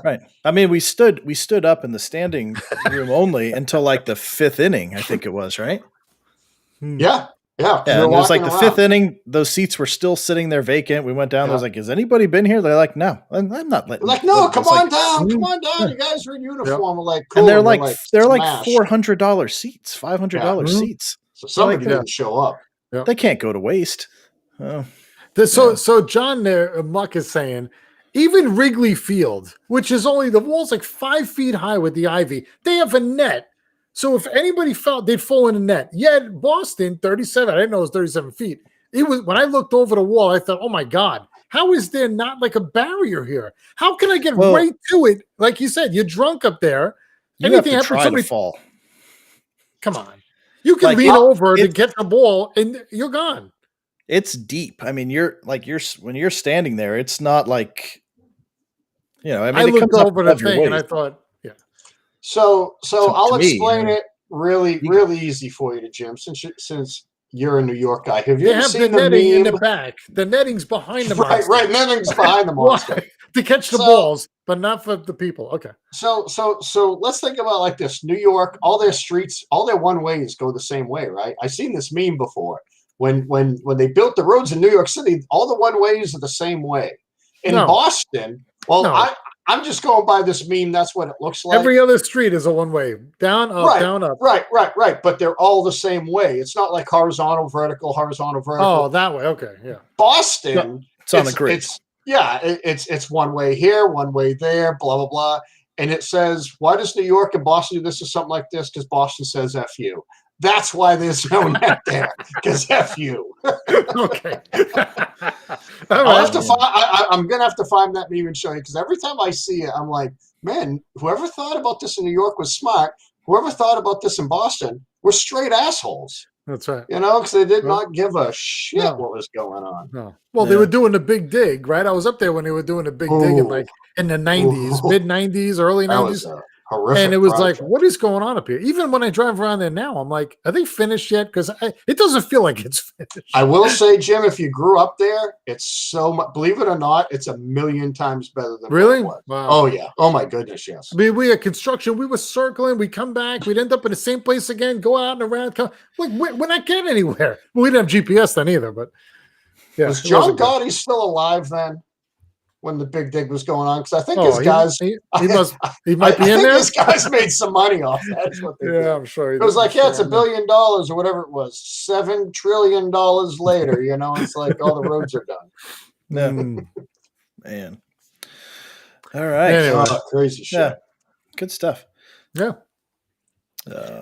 Right. I mean, we stood up in the standing room only until like the fifth inning, I think it was, right? Yeah. And it was like the fifth inning. Those seats were still sitting there vacant. We went down. I was like, has anybody been here? They're like, no, I'm not letting. We're like, no, come on down. You guys are in uniform. We're like, cool. And they're like $400 seats, $500 seats. So somebody didn't show up. Yep. They can't go to waste. So John there, Muck is saying, even Wrigley Field, which is only the wall's like 5 feet high with the ivy, they have a net. So if anybody fell, they'd fall in a net. Yet Boston, 37, I didn't know it was 37 feet. It was when I looked over the wall, I thought, oh my God, how is there not like a barrier here? How can I get right to it? Like you said, you're drunk up there. Anything happens, somebody fall. Come on. You can lean over to get the ball and you're gone. It's deep. I mean, when you're standing there, it's not like, I mean, I looked over the thing and I thought, So I'll explain it really easy for you to Jim, since you're a New York guy. Have you ever seen the netting meme in the back? The netting's behind the monster. Right, netting's behind the monster. To catch the balls, but not for the people. Okay. So let's think about it like this. New York, all their streets, all their one ways go the same way, right? I've seen this meme before. When they built the roads in New York City, all the one ways are the same way. In Boston, I'm just going by this meme. That's what it looks like. Every other street is a one way. Down, up, down, up. Right. But they're all the same way. It's not like horizontal, vertical. Oh, that way. Okay. Yeah. Boston, it's on the grid. It's one way here, one way there, blah, blah, blah. And it says, why does New York and Boston do this or something like this? Because Boston says F you. That's why there's no net there, because F you. Okay. I'm going to have to find that meme and show you, because every time I see it, I'm like, man, whoever thought about this in New York was smart. Whoever thought about this in Boston were straight assholes. That's right. Because they did not give a shit what was going on. No. Well, they were doing the big dig, right? I was up there when they were doing the big dig in the 90s, mid 90s, early 90s. horrific. And it was project. like, what is going on up here? Even when I drive around there now, I'm like, are they finished yet? Because it doesn't feel like it's finished. I will say, Jim, if you grew up there, it's so much. Believe it or not, it's a million times better than Really? what it was. Wow. Oh yeah. Oh my goodness, yes. I mean, we had construction. We were circling. We come back. We'd end up in the same place again. Go out and around. Like we're not getting anywhere. Well, we didn't have GPS then either. But yeah, Was John Gotti still alive then when the big dig was going on? Because I think his guys, he might be in think there. his guys made some money off that. That's what they did. I'm sure. It was like, yeah, it's $1 billion or whatever it was. $7 trillion later, it's like all the roads are done. No. Man. All right. Anyway. Crazy shit. Yeah. Good stuff. Yeah.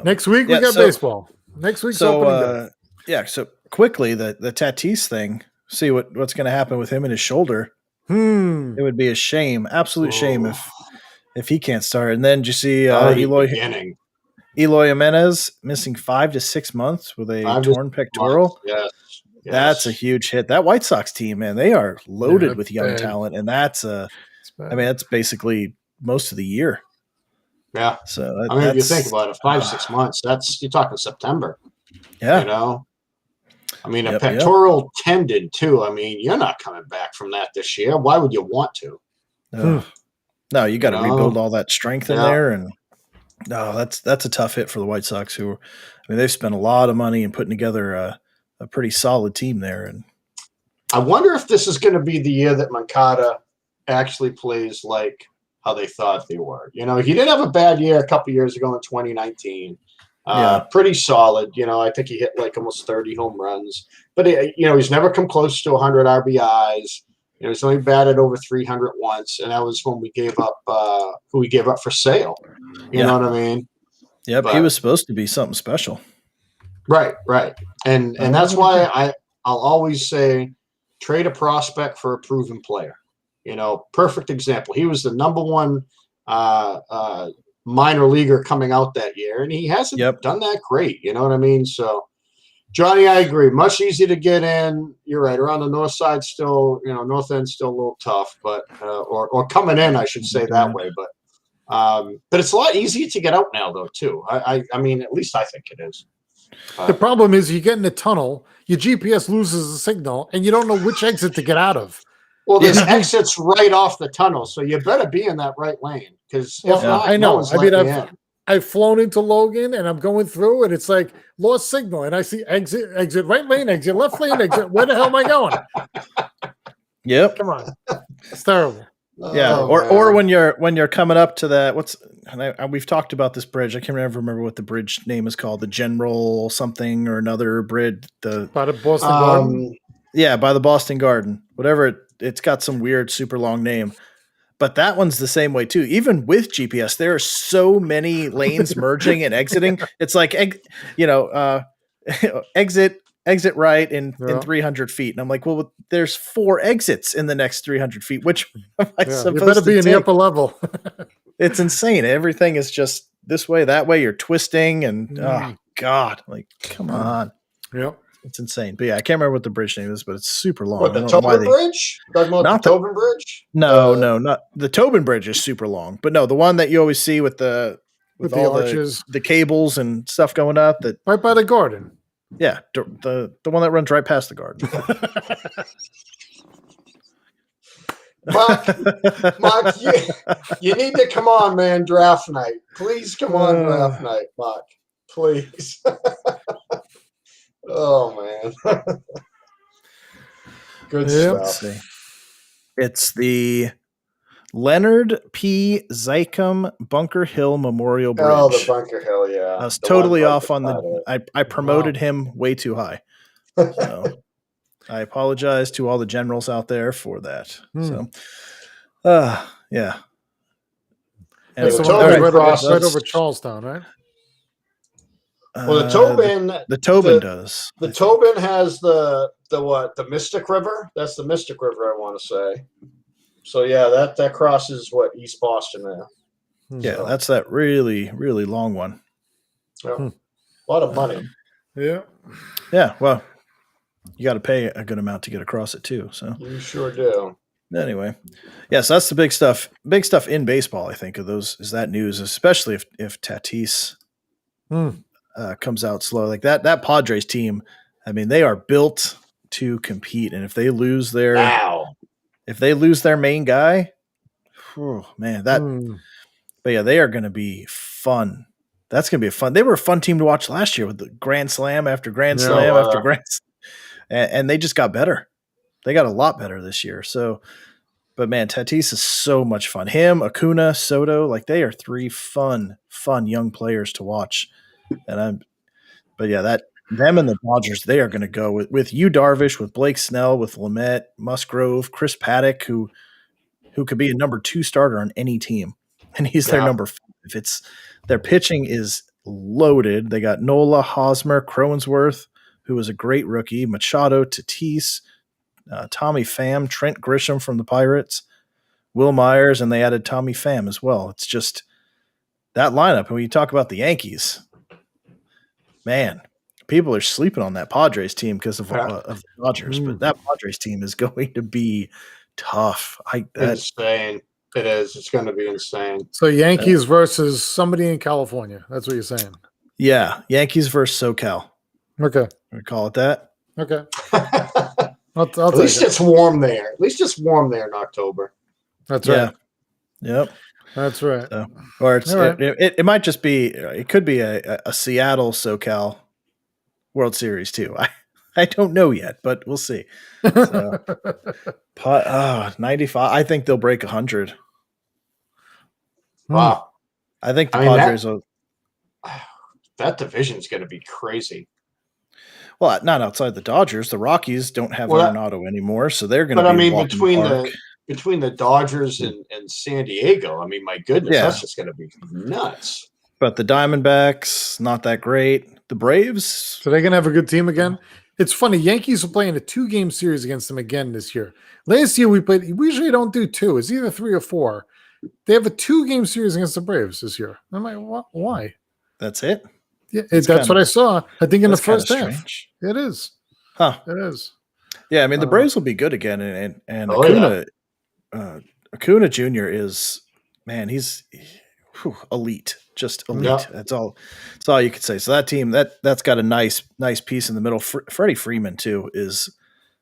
Next week we got baseball. Next week's opening day. So quickly the Tatis thing. See what's going to happen with him and his shoulder. It would be a shame, absolute shame if he can't start. And then did you see Eloy Jimenez missing 5 to 6 months with a torn pectoral? Yes. That's a huge hit. That White Sox team, man, they are loaded with young talent, and that's that's basically most of the year. Yeah. So if you think about it, 5-6 months, you're talking September. Yeah. A pectoral tendon too. You're not coming back from that this year. Why would you want to? No, you got to rebuild all that strength in there, and that's a tough hit for the White Sox. Who, they've spent a lot of money in putting together a pretty solid team there. And I wonder if this is going to be the year that Moncada actually plays like how they thought they were. He did have a bad year a couple years ago in 2019. Pretty solid. I think he hit like almost 30 home runs, but he's never come close to 100 RBIs. He's only batted over 300 once, and that was when we gave up who we gave up for Sale. You know what I mean? Yep, but he was supposed to be something special. Right. And that's why I'll always say trade a prospect for a proven player. Perfect example. He was the number one minor leaguer coming out that year, and he hasn't done that great. You know what I mean? So, Johnny, I agree. Much easier to get in. You're right. Around the north side, still, north end still a little tough, but or coming in, I should say that way. But it's a lot easier to get out now, though, too. I mean, at least I think it is. The problem is you get in the tunnel, your GPS loses the signal, and you don't know which exit to get out of. Well, there's exits right off the tunnel, so you better be in that right lane. Because if not, I know. No one's I've flown into Logan and I'm going through, and it's like lost signal, and I see exit right lane, exit left lane, exit. Where the hell am I going? Yep. Come on, it's terrible. Yeah, or when you're coming up to that, we've talked about this bridge. I can't remember what the bridge name is called. The General something or another bridge. By the Boston Garden. Yeah, by the Boston Garden. Whatever. It's got some weird, super long name. But that one's the same way too. Even with GPS, there are so many lanes merging and exiting. It's like, exit right in 300 feet. And I'm like, well, there's 4 exits in the next 300 feet. Which am I supposed to You better be in the upper level. It's insane. Everything is just this way, that way. You're twisting and oh God, like, come on. Yep. It's insane. But yeah, I can't remember what the bridge name is, but it's super long. What, the Tobin Bridge? Talking about the Tobin Bridge? No, not the Tobin Bridge is super long. But no, the one that you always see with all the arches, the cables and stuff going up. That right by the garden. Yeah, the one that runs right past the garden. Mark, you need to come on, man. Draft night, please come on, draft night, Mark, please. Oh man, good stuff. It's the Leonard P. Zycum Bunker Hill Memorial Bridge. Oh, the Bunker Hill, yeah. I was totally off on the. I promoted him way too high. So I apologize to all the generals out there for that. So, yeah. That's the one right over Charlestown, right? Well, the Tobin does. The Tobin has the Mystic River. That's the Mystic River, I want to say. So yeah, that crosses East Boston there. Yeah, that's that really, really long one. Yeah. A lot of money. Yeah. Yeah. Well, you got to pay a good amount to get across it too. So you sure do. Anyway, yes, that's the big stuff. Big stuff in baseball. I think of those is that news, especially if Tatis comes out slow like that. That Padres team, I mean, they are built to compete, and if they lose their main guy, man, that. But yeah, they are going to be fun. That's going to be fun. They were a fun team to watch last year with the grand slam after grand slam after grand, and they just got better. They got a lot better this year. So, but man, Tatis is so much fun. Him, Acuna, Soto, like they are three fun young players to watch. But yeah, them and the Dodgers, they are going to go with Yu Darvish, with Blake Snell, with Lamet, Musgrove, Chris Paddock, who could be a number 2 starter on any team, and he's their number 5. Their pitching is loaded. They got Nola, Hosmer, Crowensworth, who was a great rookie, Machado, Tatis, Tommy Pham, Trent Grisham from the Pirates, Will Myers, and they added Tommy Pham as well. It's just that lineup. And when you talk about the Yankees, man, people are sleeping on that Padres team because of the Dodgers, but that Padres team is going to be tough. Insane. It is. It's going to be insane. So Yankees versus somebody in California. That's what you're saying. Yeah, Yankees versus SoCal. Okay. We call it that. Okay. At least it's warm there. At least it's warm there in October. That's right. Yep. That's right. So, or it's Right. it might just be it could be a Seattle SoCal World Series too. I don't know yet, but we'll see. So, 95. I think they'll break 100. Wow. I think the Padres will. That division is going to be crazy. Well, not outside the Dodgers. The Rockies don't have Arenado anymore, so they're going to. But I mean, between the Dodgers and San Diego, I mean, my goodness, that's just going to be nuts. But the Diamondbacks, not that great. The Braves. So they're going to have a good team again? It's funny. Yankees are playing a 2-game series against them again this year. Last year we usually don't do 2. It's either 3 or 4. They have a 2-game series against the Braves this year. I'm like, why? That's it? Yeah, that's what I saw. I think in the first half. Strange. It is. Huh. It is. Yeah, I mean, the Braves will be good again. And Acuna, Acuna Jr. is, man, he's elite. Just elite. Yeah. That's all you could say. So that team, that's got a nice piece in the middle. Freddie Freeman, too, is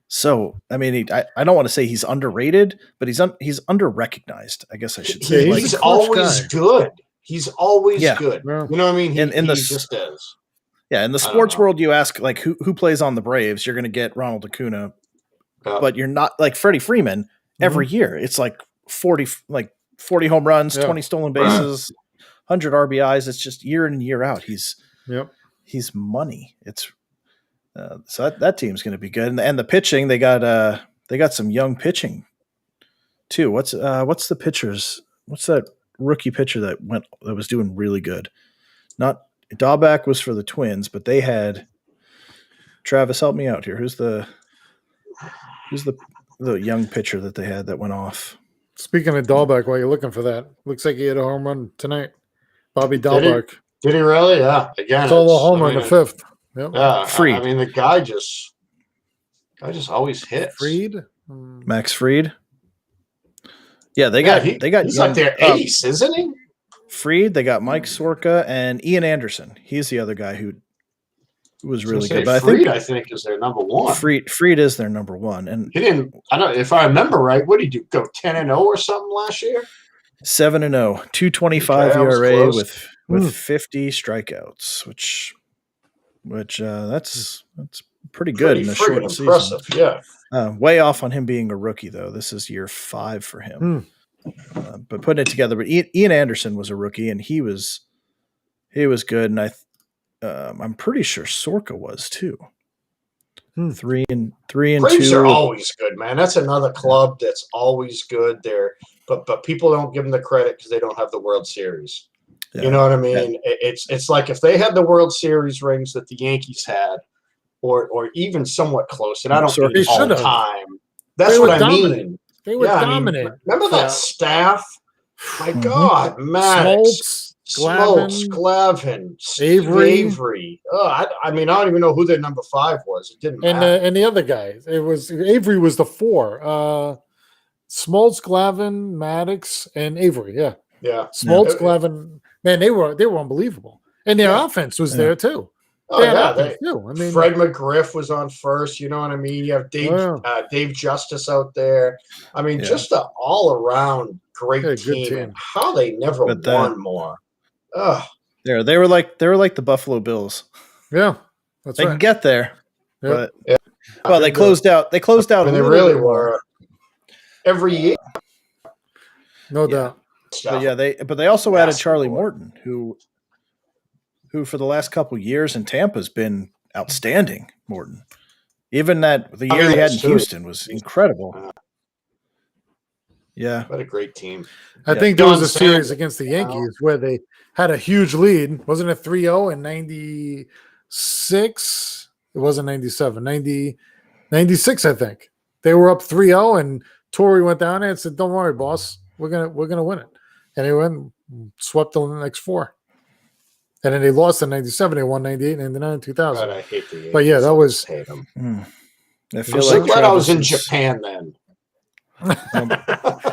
so, I mean, I don't want to say he's underrated, but he's under-recognized, I guess I should say. He's always good. He's always good. Yeah. You know what I mean? He just is. Yeah, in the sports world, you ask, like, who plays on the Braves, you're going to get Ronald Acuna. Yeah. But you're not, like, Freddie Freeman, every year. It's like 40 home runs, 20 stolen bases, 100 RBIs. It's just year in and year out. He's money. It's so that team's going to be good. And the pitching, they got some young pitching, too. What's the pitchers? What's that rookie pitcher that was doing really good? Not Dahlbeck was for the Twins, but they had Travis. Help me out here. Who's the young pitcher that they had that went off? Speaking of Dahlbeck, while you're looking for that, looks like he had a home run tonight. Bobby Dahlbeck. Did he really? Yeah. Again, solo homer in the 5th. Yep. Yeah. Fried. I mean, the guy just always hits. Fried. Max Fried. Yeah, they got he's like their ace, isn't he? Fried, they got Mike Sorka and Ian Anderson. He's the other guy who was really good. But I think is their number 1. Fried is their number 1, and he didn't. I don't. If I remember right, what did he do? Go 10-0 or something last year? 7-0, 2.25 ERA with 50 strikeouts, which that's pretty good in a short season. Yeah. Way off on him being a rookie, though. This is year 5 for him. But putting it together, but Ian Anderson was a rookie, and he was good, and I'm pretty sure Sorka was too. 3 and 2. Are always good, man. That's another club that's always good there, but people don't give them the credit because they don't have the World Series. Yeah. You know what I mean? Yeah. It's like if they had the World Series rings that the Yankees had, or even somewhat close, and I don't think all time. That's what I mean. They were dominant. I mean, remember that staff? My God, Maddox, Glavin, Avery. Oh, I mean, I don't even know who their number 5 was. It didn't matter. And the other guy, Avery was the 4. Smoltz, Glavine, Maddox, and Avery. Yeah. Yeah. Smoltz, Glavine, man, they were unbelievable. And their offense was there too. Oh, they had yeah. offense too. I mean, Fred McGriff was on first. You know what I mean? You have Dave Justice out there. I mean, just an all-around great team. And how they never won more. Ugh. They were like the Buffalo Bills. Yeah, that's they right. can get there, but well, they closed out. They closed out. And they really were every year. No doubt. But yeah, they also added Charlie Morton, who for the last couple years in Tampa has been outstanding. Morton, even the year he had in Houston was incredible. Yeah, what a great team. I think there was a series against the Yankees where they had a huge lead. Wasn't it 3-0 in 96? It wasn't 97. 96, I think. They were up 3-0 and Torrey went down there and said, "Don't worry, boss. We're gonna win it." And they went and swept the next four. And then they lost in 97. They won 98, 99, 2000. God, I hate the Yankees. But yeah, that was. Hate them. I feel so glad I was in Japan then.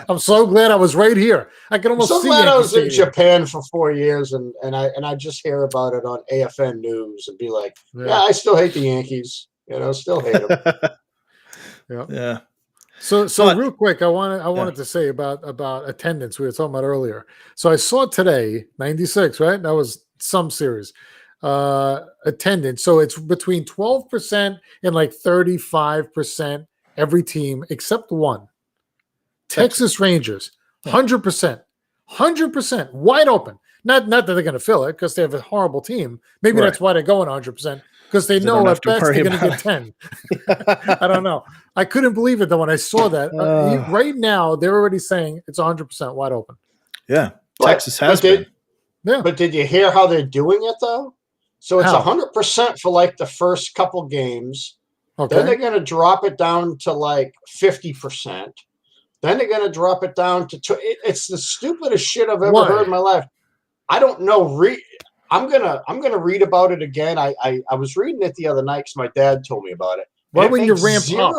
I'm so glad I was right here. I can almost see. I was in Japan for 4 years, and I just hear about it on AFN News and be like, yeah, I still hate the Yankees. Still hate them. Yeah. So real quick, I wanted to say about attendance we were talking about earlier. So I saw today 96, right? That was some series attendance. So it's between 12% and like 35% every team except one. Texas Rangers, 100%, 100%, wide open. Not that they're going to fill it because they have a horrible team. Maybe that's why they're going 100% because they know at best they're going to get 10. I don't know. I couldn't believe it though when I saw that. Right now, they're already saying it's 100% wide open. Yeah, Texas has been. Yeah, but did you hear how they're doing it though? So it's 100% for like the first couple games. Okay. Then they're going to drop it down to like 50%. Then they're going to drop it down to it's the stupidest shit I've ever heard in my life. I don't know. I'm gonna read about it again. I was reading it the other night because my dad told me about it. Why wouldn't you ramp up?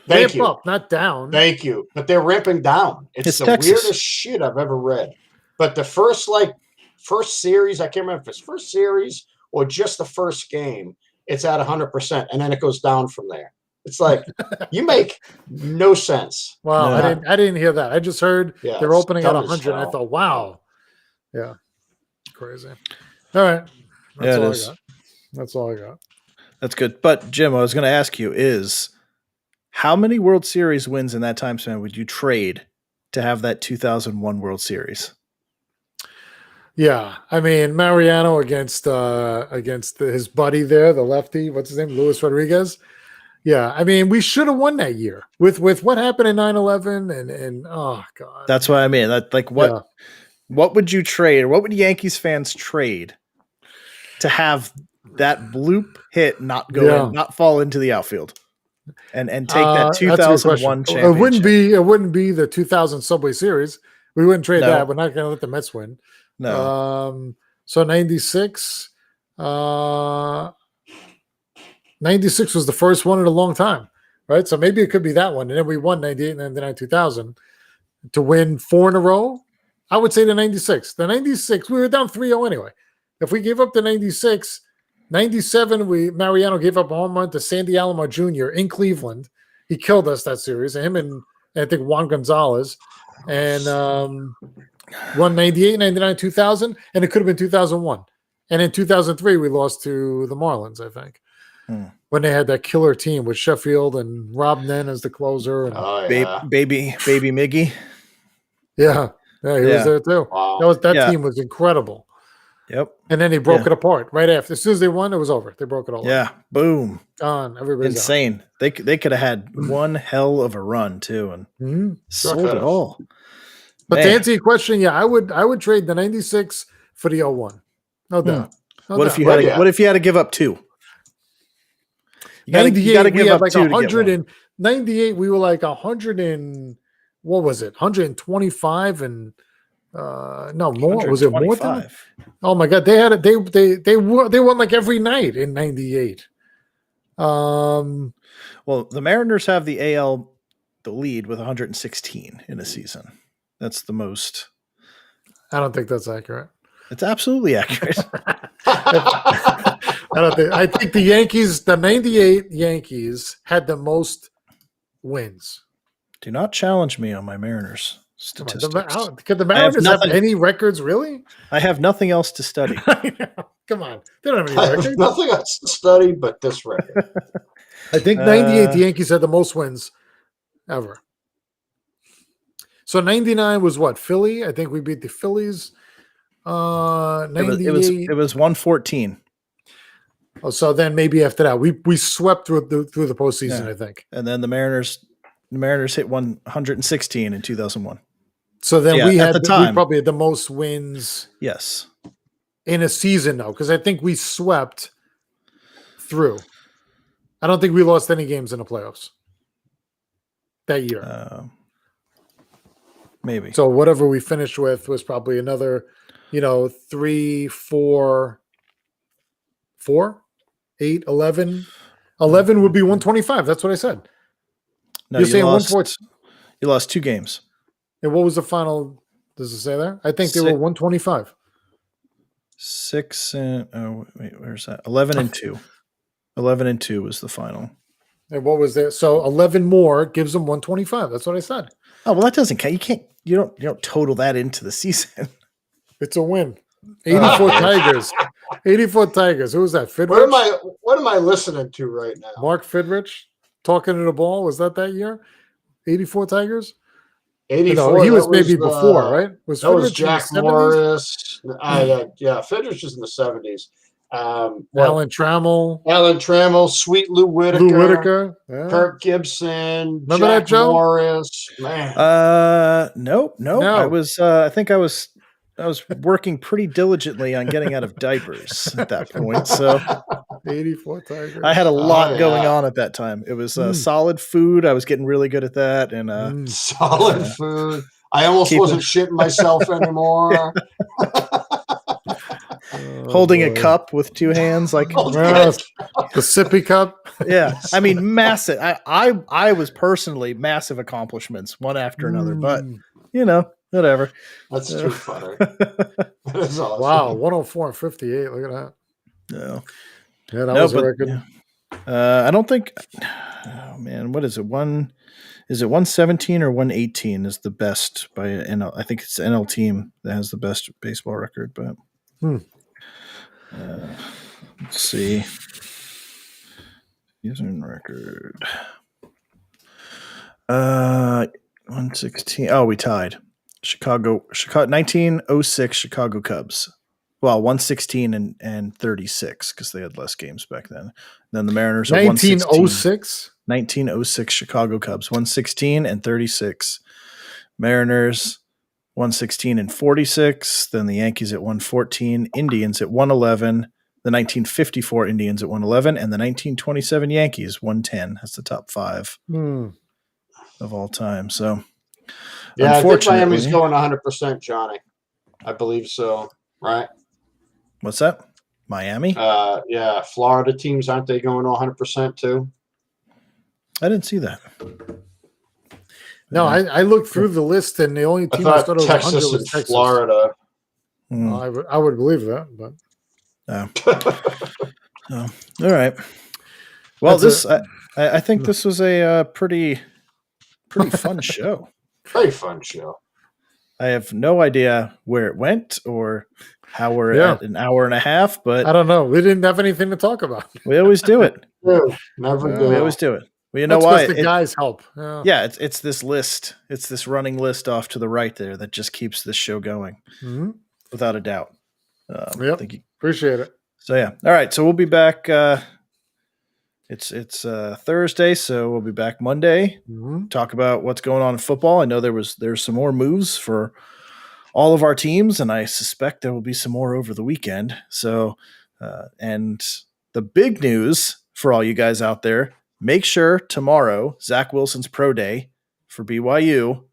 Ramp up, not down. Thank you. But they're ramping down. It's the weirdest shit I've ever read. But the first series, I can't remember if it's first series or just the first game, it's at 100%, and then it goes down from there. It's like you make no sense. Wow, I didn't hear that. I just heard they're opening at 100. And I thought, wow, yeah, crazy. All right, that's all I got. That's all I got. That's good. But Jim, I was going to ask you is how many World Series wins in that time span would you trade to have that 2001 World Series? Yeah, I mean Mariano against his buddy there, the lefty. What's his name? Luis Rodriguez. Yeah, I mean, we should have won that year with what happened in 9/11 and oh god. That's what I mean. That what would you trade, or what would Yankees fans trade to have that bloop hit not go in, not fall into the outfield, and take that 2001 championship? It wouldn't be the 2000 Subway Series. We wouldn't trade that. We're not going to let the Mets win. No. So 96. 96 was the first one in a long time, right? So maybe it could be that one. And then we won 98, 99, 2000 to win 4 in a row. I would say the 96. The 96, we were down 3-0 anyway. If we gave up the 96, 97, Mariano gave up a home run to Sandy Alomar Jr. in Cleveland. He killed us that series. Him and I think Juan Gonzalez. And won 98, 99, 2000. And it could have been 2001. And in 2003, we lost to the Marlins, I think. When they had that killer team with Sheffield and Rob Nen as the closer and baby Miggy. Yeah, he was there too. Wow. That team was incredible. Yep. And then they broke it apart right after. As soon as they won, it was over. They broke it all. Yeah. Up. Boom. Gone. Everybody's insane. Out. They could have had one hell of a run too, and sold it all. But to answer your question, I would trade the 96 for the 01. No doubt. What if you had to give up 2? You gotta give up like 2 100 and 98. We were like 100 and what was it? 125 and no more. Was it more than that? Oh my god, they had it. They won like every night in 98. Well, the Mariners have the the lead with 116 in a season. That's the most. I don't think that's accurate. It's absolutely accurate. I think the Yankees, the 98 Yankees, had the most wins. Do not challenge me on my Mariners statistics. Could the Mariners have nothing- any records, really? I have nothing else to study. Come on. They don't have I any have records. nothing else to study but this record. I think 98, the Yankees had the most wins ever. So 99 was what? Philly? I think we beat the Phillies. 98. It was 114. Oh, so then maybe after that, we swept through the postseason, Yeah. I think. And then the Mariners hit 116 in 2001. So then Yeah, we at the time. probably had the most wins Yes. in a season, though, because I think we swept through. I don't think we lost any games in the playoffs that year. Maybe. So whatever we finished with was probably another, 3, 4, 8, 11. 11 would be 125. That's what I said. No, You're you saying lost, 114. you lost 2 games. And what was the final? Does it say there? I think they were 125. 6 and where's that? 11 and 2. 11 and 2 was the final. And what was there? So 11 more gives them 125. That's what I said. Oh, well, that doesn't count. You don't total that into the season. It's a win. 84 Tigers. 84 Tigers. Who was that? Fidrich? What am I listening to right now? Mark Fidrich talking to the ball. Was that year? 84 Tigers? 84. No, he was maybe before, right? That was Fidrich Jack in the 70s? Morris. Yeah, Fidrich is in the 70s. Alan Trammell, Sweet Lou Whitaker, Yeah. Kirk Gibson, Remember Jack that, Joe? Morris. Man, Nope. No. I was. I think I was working pretty diligently on getting out of diapers at that point. So 84 Tigers. I had a lot going yeah. on at that time. It was solid food. I was getting really good at that, and solid food. I almost wasn't shitting myself anymore. holding a cup with 2 hands, like the sippy cup. yeah. I mean, massive. I was personally massive accomplishments, one after another. But whatever. That's too funny. That is awesome. Wow, 104 and 58. Look at that. No. Yeah, that was a record. I don't think. Oh man, what is it? Is it 117 or 118 is the best by NL? I think it's the NL team that has the best baseball record. But let's see. Season record. 116. Oh, we tied. Chicago 1906 Chicago Cubs. Well, 116 and 36 because they had less games back then. Then the Mariners are 1906? 1906 Chicago Cubs, 116 and 36. Mariners 116 and 46. Then the Yankees at 114. Indians at 111. The 1954 Indians at 111. And the 1927 Yankees 110. That's the top 5 of all time. So, yeah, I think Miami's going 100%, Johnny. I believe so, right? What's that? Miami? Yeah, Florida teams, aren't they going 100% too? I didn't see that. No, I looked through the list, and the only team I thought it was Texas 100 was and Texas. Florida. I would believe that, but all right. Well, I think this was a pretty fun show. Very fun show. I have no idea where it went or how we're at an hour and a half, but I don't know. We didn't have anything to talk about. We always do it. Never do. We always do it. Well, you know That's why? The guys help. Yeah, it's this list. It's this running list off to the right there that just keeps this show going, without a doubt. Appreciate it. So yeah, all right. So we'll be back. It's Thursday, so we'll be back Monday. Talk about what's going on in football. I know there's some more moves for all of our teams, and I suspect there will be some more over the weekend. So, and the big news for all you guys out there: make sure tomorrow Zach Wilson's pro day for BYU.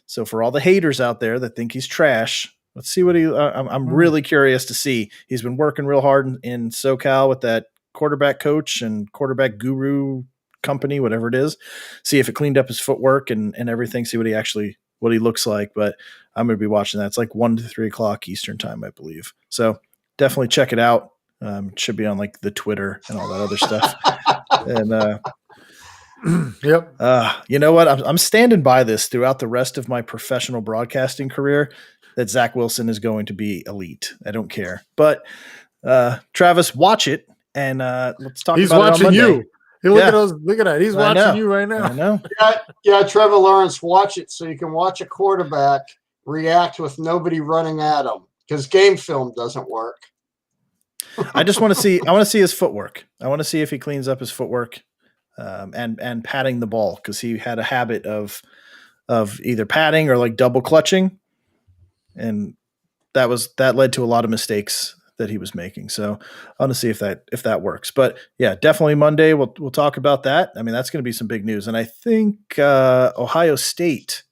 So for all the haters out there that think he's trash, let's see what I'm really curious to see. He's been working real hard in SoCal with that quarterback coach and quarterback guru company, whatever it is, see if it cleaned up his footwork and everything, see what he looks like. But I'm going to be watching that. It's like 1 to 3 o'clock Eastern time, I believe. So definitely check it out. It should be on like the Twitter and all that other stuff. And Yep. you know what? I'm standing by this throughout the rest of my professional broadcasting career that Zach Wilson is going to be elite. I don't care. But Travis, watch it and let's talk He's about it on watching Monday. you. Hey, look at those. Look at that. He's I know. watching you right now. I know. Yeah, Trevor Lawrence, watch it so you can watch a quarterback react with nobody running at him because game film doesn't work. I just want to see. I want to see his footwork. I want to see if he cleans up his footwork and patting the ball because he had a habit of either patting or like double clutching, and that led to a lot of mistakes that he was making. So I want to see if that works. But yeah, definitely Monday we'll talk about that. I mean, that's going to be some big news, and I think Ohio State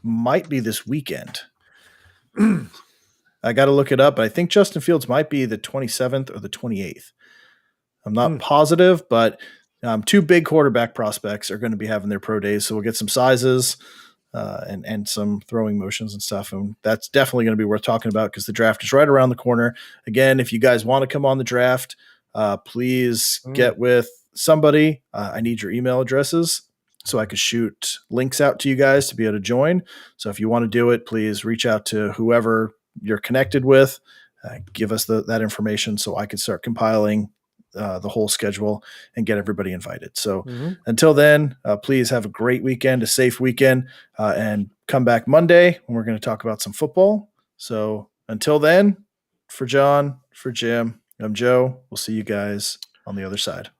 might be this weekend. I got to look it up, but I think Justin Fields might be the 27th or the 28th. I'm not positive, but 2 big quarterback prospects are going to be having their pro days. So we'll get some sizes and some throwing motions and stuff. And that's definitely going to be worth talking about because the draft is right around the corner. Again, if you guys want to come on the draft, please get with somebody. I need your email addresses so I could shoot links out to you guys to be able to join. So if you want to do it, please reach out to whoever you're connected with, give us that information so I can start compiling the whole schedule and get everybody invited. So until then, please have a great weekend, a safe weekend, and come back Monday when we're going to talk about some football. So until then, for John, for Jim, I'm Joe. We'll see you guys on the other side.